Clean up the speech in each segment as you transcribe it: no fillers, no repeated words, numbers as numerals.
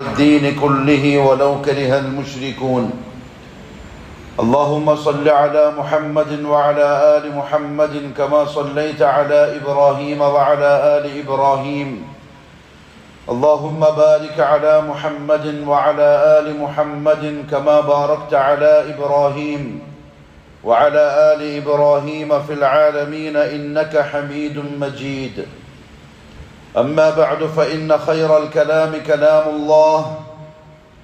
الدين كله ولو كره المشركون. اللهم صل على محمد وعلى آل محمد كما صليت على إبراهيم وعلى آل إبراهيم. اللهم بارك على محمد وعلى آل محمد كما باركت على إبراهيم وعلى آل إبراهيم في العالمين إنك حميد مجيد. أما بعد فإن خير الكلام كلام الله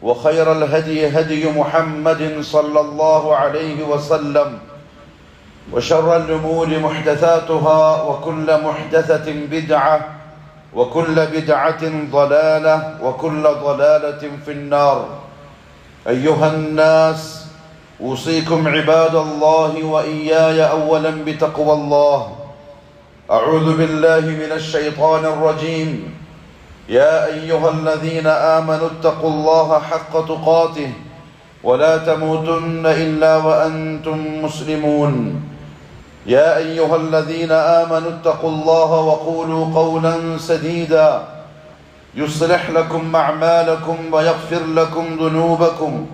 وخير الهدي هدي محمد صلى الله عليه وسلم وشر الأمور محدثاتها وكل محدثة بدعة وكل بدعة ضلالة وكل ضلالة في النار. أيها الناس أوصيكم عباد الله وإياي أولا بتقوى الله. أعوذ بالله من الشيطان الرجيم. يا أيها الذين آمنوا اتقوا الله حق تقاته ولا تموتن إلا وأنتم مسلمون. يا أيها الذين آمنوا اتقوا الله وقولوا قولا سديدا يصلح لكم أعمالكم ويغفر لكم ذنوبكم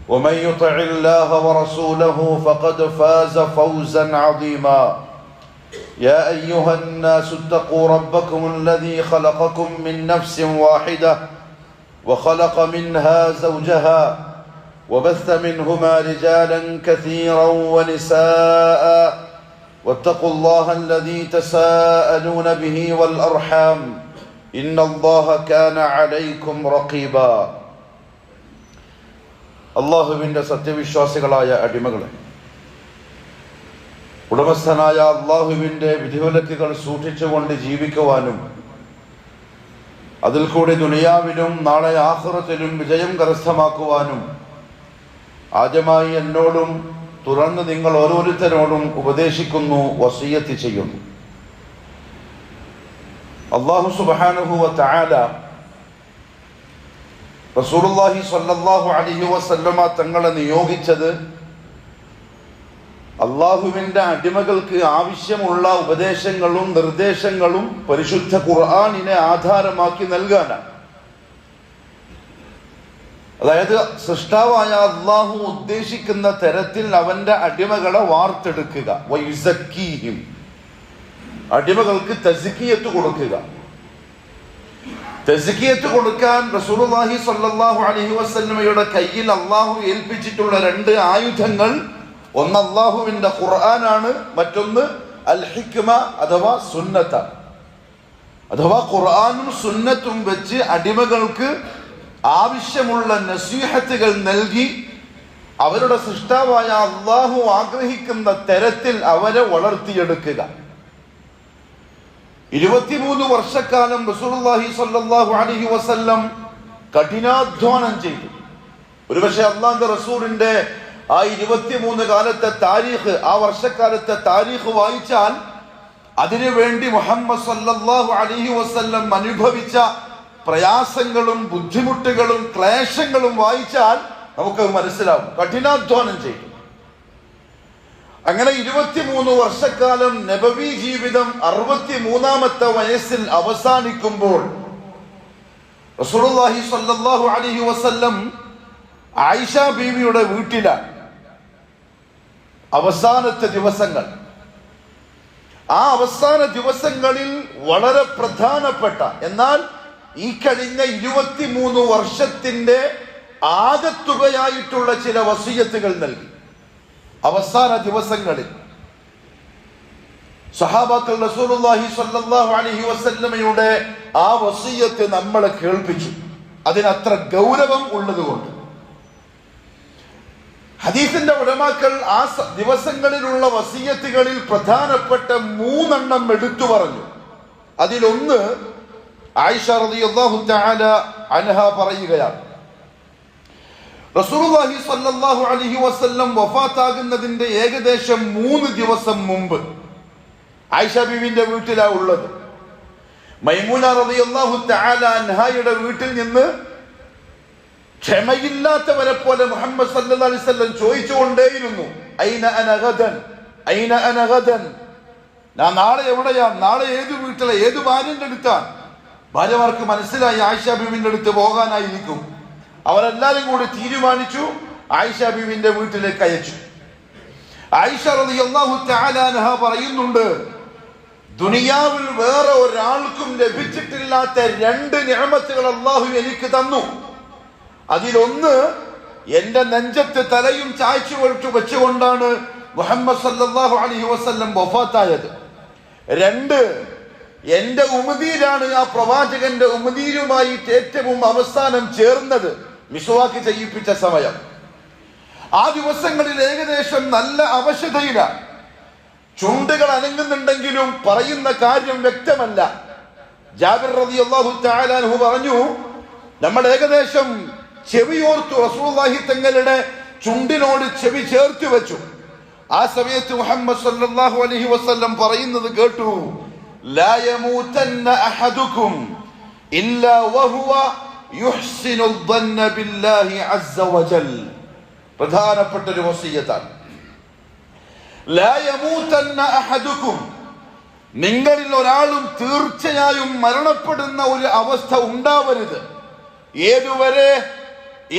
ومن يطع الله ورسوله فقد فاز فوزا عظيما. يا أيها الناس اتقوا ربكم الذي خلقكم من نفس واحدة وخلق منها زوجها وبث منهما رجالا كثيرا ونساء واتقوا الله الذي تساءلون به والأرحام إن الله كان عليكم رقيبا. അല്ലാഹുവിന്റെ സത്യവിശ്വാസികളായ അടിമകളെ, ഉടമസ്ഥനായ അള്ളാഹുവിന്റെ വിധിവിലക്കുകൾ സൂക്ഷിച്ചുകൊണ്ട് ജീവിക്കുവാനും അതിൽ കൂടി ദുനിയാവിലും നാളെ ആഖിറത്തിലും വിജയം കരസ്ഥമാക്കുവാനും ആദ്യമായി എന്നോടും തുടർന്ന് നിങ്ങൾ ഓരോരുത്തരോടും ഉപദേശിക്കുന്നു, വസിയ്യത്ത് ചെയ്യുന്നു. അല്ലാഹു സുബ്ഹാനഹു വ തആല റസൂലുള്ളാഹി സ്വല്ലല്ലാഹു അലൈഹി വസല്ലമ തങ്ങളെ നിയോഗിച്ചത് അള്ളാഹുവിന്റെ അടിമകൾക്ക് ആവശ്യമുള്ള ഉപദേശങ്ങളും നിർദ്ദേശങ്ങളും പരിശുദ്ധ ഖുർആനിനെ ആധാരമാക്കി നൽകാനാണ്. അതായത് സൃഷ്ടാവായ അള്ളാഹു ഉദ്ദേശിക്കുന്ന തരത്തിൽ അവന്റെ അടിമകളെ വാർത്തെടുക്കുക, വയുസക്കീഹിം, അടിമകൾക്ക് തസ്കിയത്ത് കൊടുക്കുക. തസ്കിയത്ത് കൊടുക്കാൻ റസൂലുള്ളാഹി സ്വല്ലല്ലാഹു അലൈഹി വസല്ലമയുടെ കയ്യിൽ അള്ളാഹു ഏൽപ്പിച്ചിട്ടുള്ള രണ്ട് ആയുധങ്ങൾ, ഒന്ന് അള്ളാഹുവിന്റെ ഖുർആനാണ്, മറ്റൊന്ന് അൽ ഹിക്മ അഥവാ സുന്നത്താണ്. അഥവാ ഖുർആനും സുന്നത്തും വെച്ച് അടിമകൾക്ക് ആവശ്യമുള്ള നസീഹത്തുകൾ നൽകി അവരുടെ സൃഷ്ടാവായ അള്ളാഹു ആഗ്രഹിക്കുന്ന തരത്തിൽ അവരെ വളർത്തിയെടുക്കുക. 23 വർഷക്കാലം റസൂലുള്ളാഹി സ്വല്ലല്ലാഹു അലൈഹി വസല്ലം കഠിനാധ്വാനം ചെയ്തു. ഒരുപക്ഷെ അള്ളാഹുവിന്റെ റസൂലിന്റെ ആ 23 കാലത്തെ താരീഖ്, ആ വർഷക്കാലത്തെ താരീഖ് വായിച്ചാൽ അതിനു വേണ്ടി മുഹമ്മദ് സല്ലല്ലാഹു അലൈഹി വസല്ലം അനുഭവിച്ച പ്രയാസങ്ങളും ബുദ്ധിമുട്ടുകളും ക്ലേശങ്ങളും വായിച്ചാൽ നമുക്ക് മനസ്സിലാവും. കഠിനാധ്വാനം ചെയ്തു. അങ്ങനെ 23 വർഷക്കാലം നബവി ജീവിതം 63ാമത്തെ വയസ്സിൽ അവസാനിക്കുമ്പോൾ റസൂലുള്ളാഹി സ്വല്ലല്ലാഹു അലൈഹി വസല്ലം ആയിഷ ബീവിയുടെ വീട്ടിലാണ് അവസാനത്തെ ദിവസങ്ങൾ. ആ അവസാന ദിവസങ്ങളിൽ വളരെ പ്രധാനപ്പെട്ട, എന്നാൽ ഈ കഴിഞ്ഞ 23 വർഷത്തിന്റെ ആകത്തുകയായിട്ടുള്ള ചില വസിയത്തുകൾ നൽകി. അവസാന ദിവസങ്ങളിൽ സഹാബാക്കൾ റസൂലുള്ളാഹി സ്വല്ലല്ലാഹു അലൈഹി വസല്ലമയുടെ ആ വസിയത്ത് നമ്മളെ കേൾപ്പിച്ചു. അതിനത്ര ഗൗരവം ഉള്ളതുകൊണ്ട് ഹദീസിന്റെ ഉലമാക്കൾ ആ ദിവസങ്ങളിലുള്ള വസിയത്തുകളിൽ പ്രധാനപ്പെട്ട 3 എടുത്തു പറഞ്ഞു. അതിലൊന്ന് ആയിഷ റളിയല്ലാഹു തആല അൻഹ പറയുകയാണ്, റസൂലുള്ളാഹി സ്വല്ലല്ലാഹു അലൈഹി വസല്ലം വഫാത്താകുന്നതിന്റെ ഏകദേശം 3 ദിവസം മുമ്പ് ആയിഷ ബീവിന്റെ വീട്ടിലാണ് ഉള്ളത്. മൈമൂന റളിയല്ലാഹു തആല അൻഹയുടെ വീട്ടിൽ നിന്ന് ക്ഷമയില്ലാത്തവരെ പോലെ മുഹമ്മദ് സല്ലല്ലാഹു അലൈഹി വസല്ലം ചോദിച്ചുകൊണ്ടേയിരുന്നു, ഐന അന ഗദൻ, ഐന അന ഗദൻ, ഞാൻ നാളെ എവിടെയാ, നാളെ ഏത് വീട്ടിലെ ഏത് ഭാര്യന്റെ അടുത്താണ്, ഭാര്യമാർക്ക് മനസ്സിലായി ആയിഷ ബീവിന്റെ അടുത്ത് പോകാനായിരിക്കും. അവരെല്ലാരും കൂടി തീരുമാനിച്ചു, ആയിഷ ബീവിന്റെ വീട്ടിലേക്ക് അയച്ചു. ആയിഷ റളിയല്ലാഹു തആല അൻഹ പറയുന്നുണ്ട്, ദുനിയാവിൽ വേറെ ഒരാൾക്കും ലഭിച്ചിട്ടില്ലാത്ത 2 നിഅമത്തുകൾ അല്ലാഹു എനിക്ക് തന്നു. അതിലൊന്ന്, എന്റെ നെഞ്ചത്ത് തലയും ചായ്ച്ചു വെച്ചുകൊണ്ടാണ് മുഹമ്മദ് സല്ലല്ലാഹു അലൈഹി വസല്ലം വഫാത്തായത്. 2, എന്റെ ഉമ്മദീരാണ് ആ പ്രവാചകന്റെ ഉമ്മദീരുമായി ഏറ്റവും അവസാനം ചേർന്നത് മിസ്വാക്ക് ചെയ്യിപ്പിച്ച സമയം. ആ ദിവസങ്ങളിൽ ഏകദേശം നല്ല അവശതയില, ചുണ്ടുകൾ അനങ്ങുന്നുണ്ടെങ്കിലും പറയുന്ന കാര്യം വ്യക്തമല്ല. ജാബിർ റളിയല്ലാഹു തആല അൻഹു പറഞ്ഞു, നമ്മൾ ഏകദേശം ചെവിയോർത്തു റസൂലുള്ളാഹി തങ്ങളുടെ ചുണ്ടിനോട് ചെവി ചേർത്ത് വെച്ചു. ആ സമയത്ത് മുഹമ്മദ് സല്ലല്ലാഹു അലൈഹി വസല്ലം പറയുന്നത് കേട്ടു, ലാ യമൂതന്ന അഹദുകും ഇല്ലാ വഹുവ യുഹ്സിനു ظن ബില്ലാഹി അസ്സ വജൽ. പ്രധാനപ്പെട്ട ഒരു വസിയത്താണ്. ലാ യമൂതന്ന അഹദുകും, നിങ്ങളിൽ ഒരാളും തീർച്ചയായും മരണപ്പെടുന്ന ഒരു അവസ്ഥ ഉണ്ടാവരുത്. ഏതുവരെ?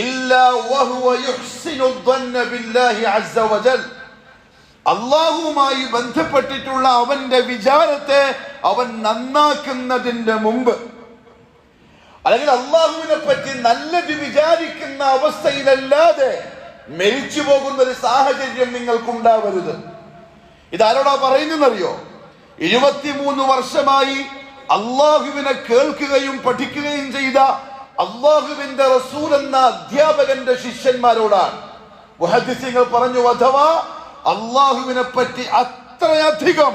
ഇല്ലാ വഹുവ യുഹ്സിനു ظن ബില്ലാഹി അസ്സ വജൽ, അള്ളാഹുവുമായി ബന്ധപ്പെട്ടിട്ടുള്ള അവന്റെ വിചാരത്തെ അവൻ നന്നാക്കുന്നതിന്റെ മുമ്പ്, അല്ലെങ്കിൽ അള്ളാഹുവിനെ പറ്റി നല്ലത് വിചാരിക്കുന്ന അവസ്ഥയിലല്ലാതെ മരിച്ചു പോകുന്ന ഒരു സാഹചര്യം നിങ്ങൾക്കുണ്ടാവരുത്. ഇതാരോടാ പറയുന്നറിയോ? 23 വർഷമായി അള്ളാഹുവിനെ കേൾക്കുകയും പഠിക്കുകയും ചെയ്ത അള്ളാഹുവിന്റെ റസൂൽ എന്ന അധ്യാപകന്റെ ശിഷ്യന്മാരോടാണ്. മുഹദ്ദിസീങ്ങൾ പറഞ്ഞു, അഥവാ അള്ളാഹുവിനെ പറ്റി അത്രയധികം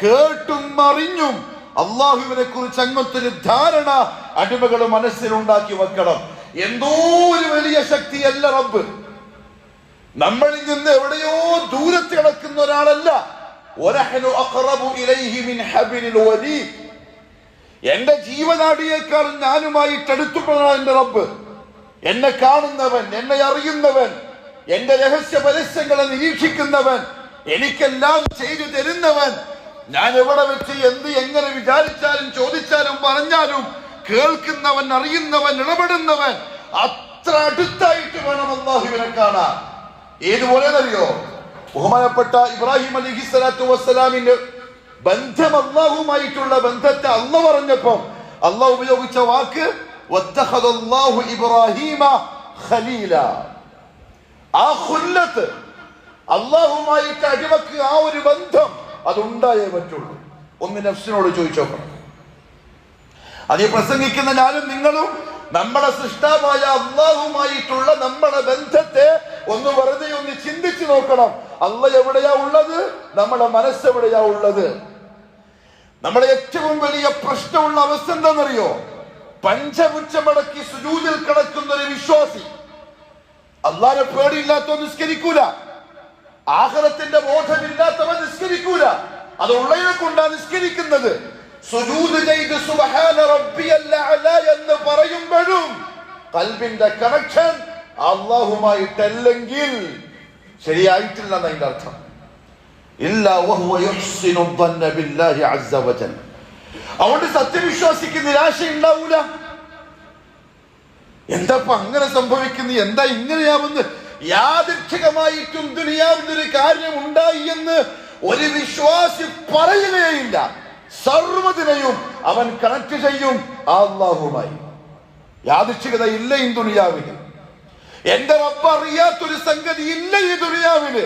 കേട്ടും അറിഞ്ഞും അള്ളാഹുവിനെ കുറിച്ച് അങ്ങനത്തെ ഒരു ധാരണ അടിമകൾ മനസ്സിലുണ്ടാക്കി വെക്കണം. എന്തോ ഒരു വലിയ ശക്തിയല്ല റബ്ബ്, നമ്മളിൽ നിന്ന് എവിടെയോ ദൂരത്ത് കിടക്കുന്ന ഒരാളല്ല. എന്റെ ജീവനാടിയേക്കാൾ ഞാനുമായിട്ട് അടുത്തുള്ളതാണ് എന്റെ റബ്ബ്. എന്നെ കാണുന്നവൻ, എന്നെ അറിയുന്നവൻ, എന്റെ രഹസ്യ പരസ്യങ്ങളെ നിരീക്ഷിക്കുന്നവൻ, എനിക്കെല്ലാം ചെയ്തു തരുന്നവൻ, ഞാൻ എവിടെ വെച്ച് എങ്ങനെ വിചാരിച്ചാലും ചോദിച്ചാലും പറഞ്ഞാലും കേൾക്കുന്നവൻ, അറിയുന്നവൻ, ഇടപെടുന്നവൻ, അത്ര അടുത്തായിട്ട് വേണം അല്ലാഹുവിനെ കാണാൻ. ഏതുപോലെ അറിയോ? ബഹുമാനപ്പെട്ട ഇബ്രാഹിം അലൈഹിസ്സലാത്തു വസ്സലാമിന്റെ ബന്ധം, അല്ലാഹുമായിട്ടുള്ള ബന്ധത്തെ അല്ലാഹു പറഞ്ഞപ്പോ അല്ലാഹു ഉപയോഗിച്ച വാക്ക് വത്തഖദല്ലാഹു ഇബ്രാഹീമ ഖലീല. ആ ഖുല്ലത്ത്, അല്ലാഹുമായിട്ട് അടിമക്ക് ആ ഒരു ബന്ധം അതുണ്ടായേ പറ്റുള്ളൂ. ഒന്ന് നഫ്സിനോട് ചോദിച്ചോക്കണം. അത് പ്രസംഗിക്കുന്ന ഞാനും നിങ്ങളും നമ്മുടെ സൃഷ്ടാവായ അല്ലാഹുമായിട്ടുള്ള നമ്മുടെ ബന്ധത്തെ ഒന്ന് വെറുതെ ഒന്ന് ചിന്തിച്ചു നോക്കണം. അല്ലാഹ് എവിടെയാ ഉള്ളത്? നമ്മുടെ മനസ്സ് എവിടെയാ ഉള്ളത്? നമ്മുടെ ഏറ്റവും വലിയ പ്രശ്നമുള്ള അവസ്ഥ എന്താണെന്നറിയോ? പഞ്ചപുച്ഛമടക്കി സുജൂദിൽ കിടക്കുന്ന ഒരു വിശ്വാസി അല്ലാഹുവിനെ പേടിയില്ലാത്തവൻ നിസ്കരിക്കൂല, ആഖിറത്തിന്റെ ബോധമില്ലാത്തവൻ നിസ്കരിക്കൂല. അത് ഉള്ളതിനെ കൊണ്ടാണ് നിസ്കരിക്കുന്നത്. സുജൂദ് ചെയ്ത് സുബ്ഹാന റബ്ബിയൽ അഅല എന്ന് പറയുമ്പോഴും ഖൽബിന്റെ കണക്ഷൻ അല്ലാഹുമായിട്ടല്ലെങ്കിൽ ശരിയായിട്ടില്ല എന്നതിന്റെ അർത്ഥം. ഇല്ലാ വഹുവ യുഹ്സിനു ظن ബില്ലാഹി അസ്സ വജൽ. അതുകൊണ്ട് സത്യവിശ്വാസിക്ക് നിരാശ ഉണ്ടാവൂല. എന്താ അങ്ങനെ സംഭവിക്കുന്നത്, എന്താ ഇങ്ങനെയാവുന്നത്? യാദൃച്ഛികമായിട്ടും ദുനിയാവിൽ ഒരു കാര്യം ഉണ്ടായി എന്ന് ഒരു വിശ്വാസി പറയുകയില്ല. സർവ്വതിനെയും അവൻ കണക്ട് ചെയ്യും അല്ലാഹുമായി. യാദൃച്ഛികത ഇല്ല ഈ ദുനിയാവില്. എന്റെ റബ്ബ് അറിയാത്തൊരു സംഗതി ഇല്ല ഈ ദുനിയാവില്.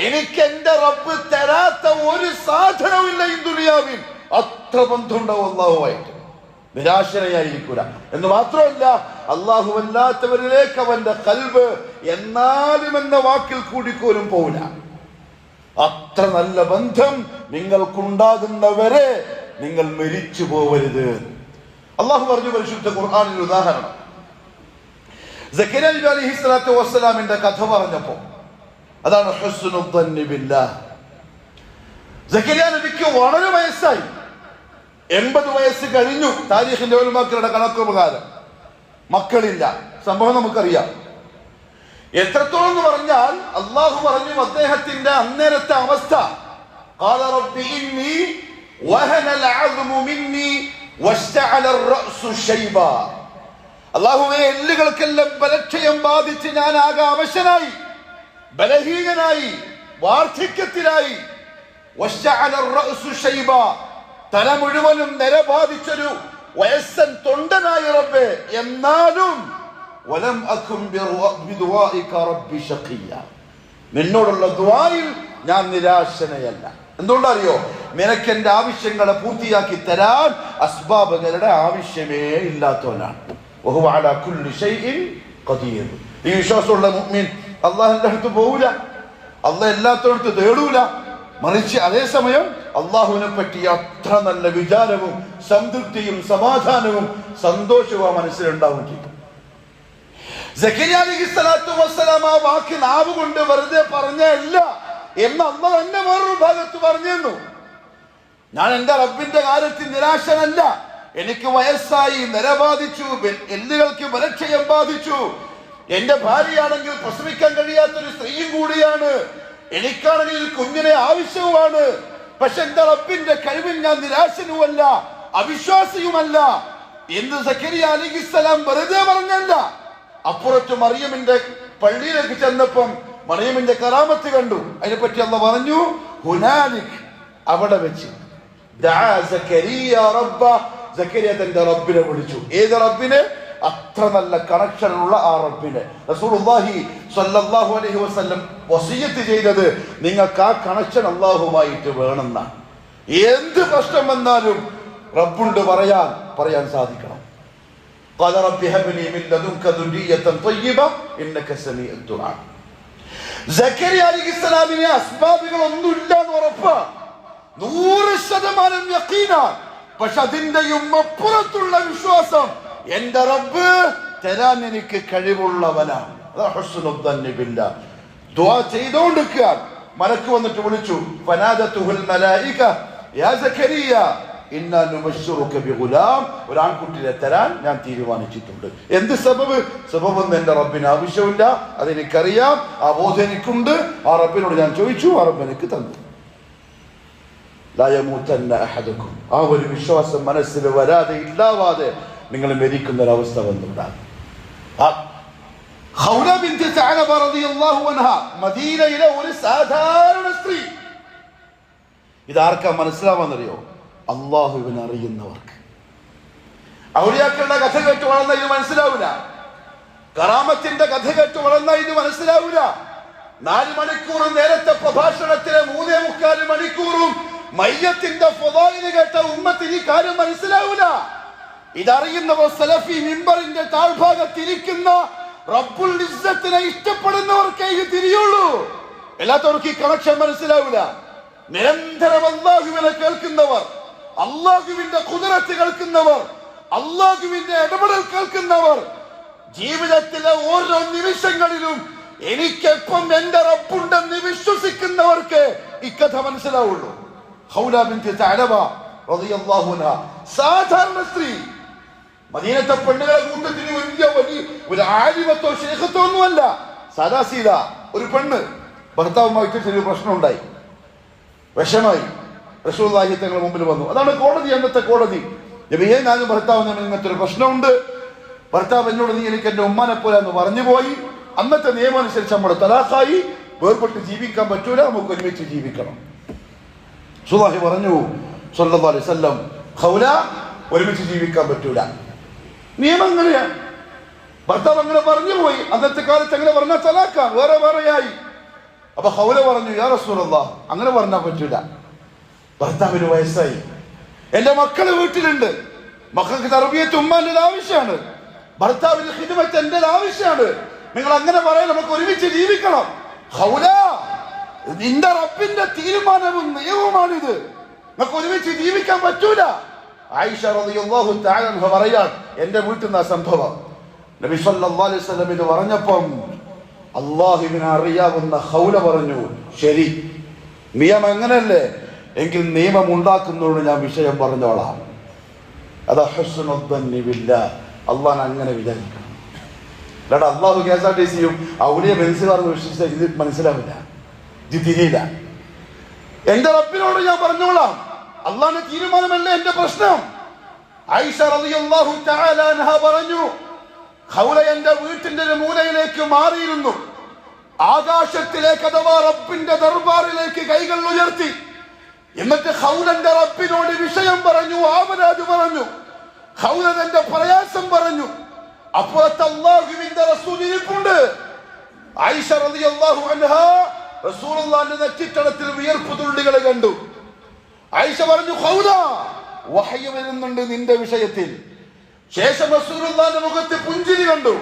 എനിക്ക് എന്റെ റബ്ബ് തരാത്ത ഒരു സാധനവും ഇല്ല ഈ ദുനിയാവിൽ. അത്ര ബന്ധമുണ്ടാവും അല്ലാഹുമായിട്ട്. നിരാശനായിരിക്കൂല എന്ന് മാത്രമല്ല, അല്ലാഹു അല്ലാത്തവരിലേക്ക് അവന്റെ ഖൽബ് എന്നാലും എന്ന വാക്കിൽ കൂടിക്കോലും പോവില്ല. അത്ര നല്ല ബന്ധം നിങ്ങൾക്കുണ്ടാകുന്നവരെ നിങ്ങൾ മരിച്ചു പോവരുത്. അല്ലാഹു പറഞ്ഞു പരിശുദ്ധ ഖുർആനിൽ ഉദാഹരണം. സക്കരിയ നബി അലൈഹിസ്സലാത്തു വസ്സലാമിന്റെ കഥ പറഞ്ഞപ്പോ അതാണ് ഹുസ്നുൽ ظن ബില്ലാഹ്. സക്കരിയ നബിക്ക് വളരെ വയസ്സായി, 80 വയസ്സ് കഴിഞ്ഞു. താരീഖിന്റെ ഉലമാക്കളുടെ കണക്ക് പ്രകാരം മക്കളില്ല. സംഭവം നമുക്കറിയാം. എത്രത്തോളം എന്ന് പറഞ്ഞാൽ അള്ളാഹു പറഞ്ഞു അദ്ദേഹത്തിന്റെ അന്നേരത്തെ അവസ്ഥ, ഖാല റബ്ബി ഇന്നി വഹന അൽഅസ്മു മിന്നി അല്ലാഹുവേ, എല്ലുകൾക്കെല്ലാം ബലക്ഷയം ബാധിച്ച് ഞാൻ ആകെ അവശനായി, ബലഹീനനായി, വാർദ്ധക്യത്തിലായി. തല മുഴുവനും നിര ബാധിച്ചൊരു വയസ്സൻ തൊണ്ടനായി റബ്ബേ. എന്നാലും നിന്നോടുള്ള ദുആയിൽ ഞാൻ നിരാശനയല്ല. എന്തുകൊണ്ടറിയോ? നിനക്ക് എന്റെ ആവശ്യങ്ങളെ പൂർത്തിയാക്കി തരാൻ അസ്ബാബുകളുടെ ആവശ്യമേ ഇല്ലാത്തവനാണ്. ഈ വിശ്വാസമുള്ള മുഅ്മിൻ അള്ളാഹുവിന്റെ അടുത്ത് പോകൂല, അള്ളാഹ് എല്ലാത്തോടത്ത് തേടൂല. മറിച്ച് അതേസമയം അള്ളാഹുവിനെ പറ്റി അത്ര നല്ല വിചാരവും സംതൃപ്തിയും സമാധാനവും സന്തോഷവും മനസ്സിലുണ്ടാവും ചെയ്യും. സക്കരിയ അലൈഹിസ്സലാത്തു വസ്സലാം ആ വാക്ക് നാവ് കൊണ്ട് വെറുതെ പറഞ്ഞല്ല എന്ന് അള്ളാഹ് തന്നെ വേറൊരു ഭാഗത്ത് പറഞ്ഞു. ഞാൻ എന്റെ റബ്ബിന്റെ കാര്യത്തിൽ നിരാശനല്ല. എനിക്ക് വയസ്സായി, നിരബാധിച്ചു, എല്ലുകൾക്ക് ബലക്ഷയം ബാധിച്ചു. എന്റെ ഭാര്യയാണെങ്കിൽ പ്രസവിക്കാൻ കഴിയാത്തൊരു സ്ത്രീയും കൂടിയാണ്. എനിക്കാണെങ്കിൽ കുഞ്ഞിനെ ആവശ്യവുമാണ്. പക്ഷെ എന്റെ റബ്ബിന്റെ കഴിവിൽ ഞാൻ നിരാശനുമല്ല, അവിശ്വാസിയുമല്ല എന്ന് സക്കരിയ അലൈഹിസ്സലാം വെറുതെ പറഞ്ഞല്ല. അപ്പുറത്ത് മറിയമിന്റെ പള്ളിയിലേക്ക് ചെന്നപ്പം മറിയമിന്റെ കറാമത്ത് കണ്ടു. അതിനെപ്പറ്റി അള്ളാഹ് പറഞ്ഞു, ഹുനാലിക്, അവിടെ വെച്ച് സക്കരിയ തന്റെ റബ്ബിനെ വിളിച്ചു. ഏത് റബ്ബിനെ? അത്ര നല്ല കണക്ഷൻ ഉള്ള ആ റബ്ബിനെ. റസൂലുള്ളാഹി സ്വല്ലല്ലാഹു അലൈഹി വസല്ലം വസിയത്ത് ചെയ്തത് നിങ്ങൾക്ക് ആ കണക്ഷൻ അല്ലാഹുമായിട്ട് വേണമെന്നാണ്. എന്ത് പ്രശ്നം വന്നാലും റബ്ബുണ്ട് പറയാൻ സാധിക്കണം. ഖാല റബ്ബി ഹബ്ലി മിൻ ലദുൻക ദുർരിയതൻ തയ്യിബ ഇന്നക സമീഉദ് ദുആ. സക്കരിയ അലൈഹിസ്സലാമിനെ അസ്ബാബുകൾ ഒന്നുമില്ല എന്ന് ഉറപ്പാ, 100% യഖീനാ. പക്ഷെ അതിന്റെയും അപ്പുറത്തുള്ള വിശ്വാസം, എന്റെ റബ്ബ് തരാൻ എനിക്ക് കഴിവുള്ളവനാണ്. ദുആ ചെയ്തുകൊണ്ടിരിക്കുക. മലക്ക് വന്നിട്ട് വിളിച്ചു, ഫനാദതുഹുൽ മലായിക യാ സക്കരിയ ഇന്നാ നുബശ്ശിറുക ബിഗുലാം, ഒരു ആൺകുട്ടിയെ തരാൻ ഞാൻ തീരുമാനിച്ചിട്ടുണ്ട്. എന്ത് സബബ്? സബബൊന്നും എന്റെ റബ്ബിന് ആവശ്യമില്ല, അതെനിക്കറിയാം, ആ ബോധം എനിക്കുണ്ട്. ആ റബ്ബിനോട് ഞാൻ ചോദിച്ചു, ആ റബ്ബ് എനിക്ക് തന്നു. ലാ യമൂതന്ന അഹദുക്കും, ആ ഒരു വിശ്വാസം മനസ്സിൽ വരാതെ ഇല്ലാവാതെ നിങ്ങൾ മരിക്കുന്ന ഒരവസ്ഥ വന്നുണ്ടാകും. ഖൗല ബിൻത് സഅലബ റളിയല്ലാഹു അൻഹാ, മദീനയിലെ ഒരു സാധാരണ സ്ത്രീ. ഇതാർക്കാ മനസ്സിലാവാന്നറിയോ? അള്ളാഹുവിനെ അറിയുന്നവർക്ക്. ഔലിയാക്കളുടെ കഥ കേട്ട് വളർന്ന ഇത് മനസ്സിലാവില്ല, കറാമത്തിന്റെ കഥ കേട്ട് വളർന്ന ഇത് മനസ്സിലാവില്ല. 4 മണിക്കൂർ നേരത്തെ പ്രഭാഷണത്തിലെ 3.25 മണിക്കൂറും മയ്യത്തിന്റെ ഫളായില് കേട്ട ഉമ്മത്തിന് ഈ കാര്യം മനസ്സിലാവില്ല. ഇതറിയുന്നവർ സലഫി മിമ്പറിന്റെ താഴ്ഭാഗത്തിരിക്കുന്ന റബ്ബുൽ ഇസ്സത്തിനെ ഇഷ്ടപ്പെടുന്നവർക്കേ ഇത് തിരിയുള്ളൂ. എല്ലാത്തവർക്കും ഈ കണക്ഷൻ മനസ്സിലാവില്ല. നിരന്തരം അല്ലാഹുവിനെ കേൾക്കുന്നവർ, അല്ലാഹുവിന്റെ ഖുദ്റത്ത് കേൾക്കുന്നവർ, അല്ലാഹുവിന്റെ ഇടപെടൽ കേൾക്കുന്നവർ, ജീവിതത്തിലെ ഓരോ നിമിഷങ്ങളിലും എനിക്കെപ്പം എന്റെ റബ്ബുണ്ടെന്ന് വിശ്വസിക്കുന്നവർക്ക് ഈ കഥ മനസ്സിലാവുള്ളൂ. ഖൗല ബിൻത് സഅലബ റളിയല്ലാഹു അൻഹാ, സാധാരണ സ്ത്രീ. മദീനത്തെ പെണ്ണുകളെ കൂട്ടത്തിന് വലിയ ഒരു ആലിമത്തോ ശൈഖത്തോ ഒന്നുമല്ല, സാദാ സീദാ ഒരു പെണ്ണ്. ഭർത്താവുമായിട്ട് ചെറിയ പ്രശ്നം ഉണ്ടായി, വിഷമായി. റസൂലുള്ളാഹി തങ്ങളുടെ മുമ്പിൽ വന്നു. അതാണ് കോടതി, അന്നത്തെ കോടതി. നബിയെ, ഞാനും ഭർത്താവ് തമ്മിൽ ഇങ്ങനത്തെ ഒരു പ്രശ്നമുണ്ട്. ഭർത്താവ് എന്നോട് നീ എനിക്ക് എന്റെ ഉമ്മാനെ പോലെ എന്ന് പറഞ്ഞു പോയി. അന്നത്തെ നിയമം അനുസരിച്ച് നമ്മൾ തലാഖായി, വേർപെട്ട് ജീവിക്കാൻ പറ്റൂല, നമുക്ക് ഒരുമിച്ച് ജീവിക്കണം. റസൂലുള്ളാഹി പറഞ്ഞു സ്വല്ലല്ലാഹു അലൈഹി വസല്ലം, ഖൗല, ഒരുമിച്ച് ജീവിക്കാൻ പറ്റൂല, നിയമം അങ്ങനെയാണ്. ഭർത്താവ് അങ്ങനെ പറഞ്ഞു പോയി. അന്നത്തെ കാലത്ത് അങ്ങനെ പറഞ്ഞാൽ തലാഖാണ്, വേറെ വേറെയായി. അപ്പൊ ഖൗല പറഞ്ഞു, യാ റസൂലല്ലാഹ്, അങ്ങനെ പറഞ്ഞാൽ പറ്റൂല. ഭർത്താവിന് വയസ്സായി, എന്റെ മക്കള് വീട്ടിലുണ്ട്, മക്കൾക്ക് തർബിയത്ത് ഉമ്മാന്റെ ആവശ്യമാണ്, ഭർത്താവിന്റെ ഖിദ്മത്ത് എന്റെ ആവശ്യമാണ്. നിങ്ങൾ അങ്ങനെ പറയാൻ, നമുക്ക് ഒരുമിച്ച് ജീവിക്കണം. ഖൗല, നിന്റെ റബ്ബിന്റെ തീരുമാനവും നിയമവുമാണിത്, നമുക്ക് ഒരുമിച്ച് ജീവിക്കാൻ പറ്റൂല. ആയിഷ റളിയല്ലാഹു തആല അൻഹ പറയാൻ, എന്റെ വീട്ടിൽ നിന്ന് സംഭവം. നബി സല്ലല്ലാഹു അലൈഹി വസല്ലം ഇത് പറഞ്ഞപ്പം അല്ലാഹുവിനെ അറിയാവുന്ന ഖൗല പറഞ്ഞു, ശരി, നിയമം അങ്ങനല്ലേ, എങ്കിൽ നിയമം ഉണ്ടാക്കുന്നതോട് ഞാൻ വിഷയം പറഞ്ഞോളാം. അതാ ഹുസ്നുൽ ദന്നി ബില്ലാഹ്, അള്ളാഹ് അങ്ങനെ വിചാരിക്കണം. അല്ലാതെ അള്ളാഹു KSRTCയും ഔലിയ ബെൻസുകാരെന്ന് വിശ്വസിച്ച ഇത് മനസ്സിലാവില്ല, ഇത് തിരിയില്ല. എന്റെ റബ്ബിനോട് ഞാൻ പറഞ്ഞോളാം, അള്ളാഹിന്റെ തീരുമാനമല്ലേ എന്റെ പ്രശ്നം. ആയിഷ റളിയല്ലാഹു തആല അൻഹ പറഞ്ഞു, ഖൗല എന്റെ വീട്ടിന്റെ ഒരു മൂലയിലേക്ക് മാറിയിരുന്നു. ആകാശത്തിലേക്ക് അഥവാ റബ്ബിന്റെ ദർബാറിലേക്ക് കൈകൾ ഉയർത്തി. എന്നിട്ട് ഖൗലന്റെ റബ്ബിനോട് വിഷയം പറഞ്ഞു, ആവരാജ് പറഞ്ഞു. ഖൗല തന്റെ പ്രയാസം പറഞ്ഞു. അപ്പോഴത്തെ അല്ലാഹുവിന്റെ റസൂൽ ഇരിപ്പുണ്ട്. ആയിഷ റളിയല്ലാഹു അൻഹ റസൂലുള്ളാഹിന്റെ നെറ്റിത്തടത്തിൽ വിയർപ്പ് തുള്ളികൾ കണ്ടു. ആയിഷ പറഞ്ഞു, ഖൗല വഹയ് വരുന്നുണ്ട് നിന്റെ വിഷയത്തിൽ. ശേഷം റസൂലുള്ളാഹിന്റെ മുഖത്ത് പുഞ്ചിരി കണ്ടു.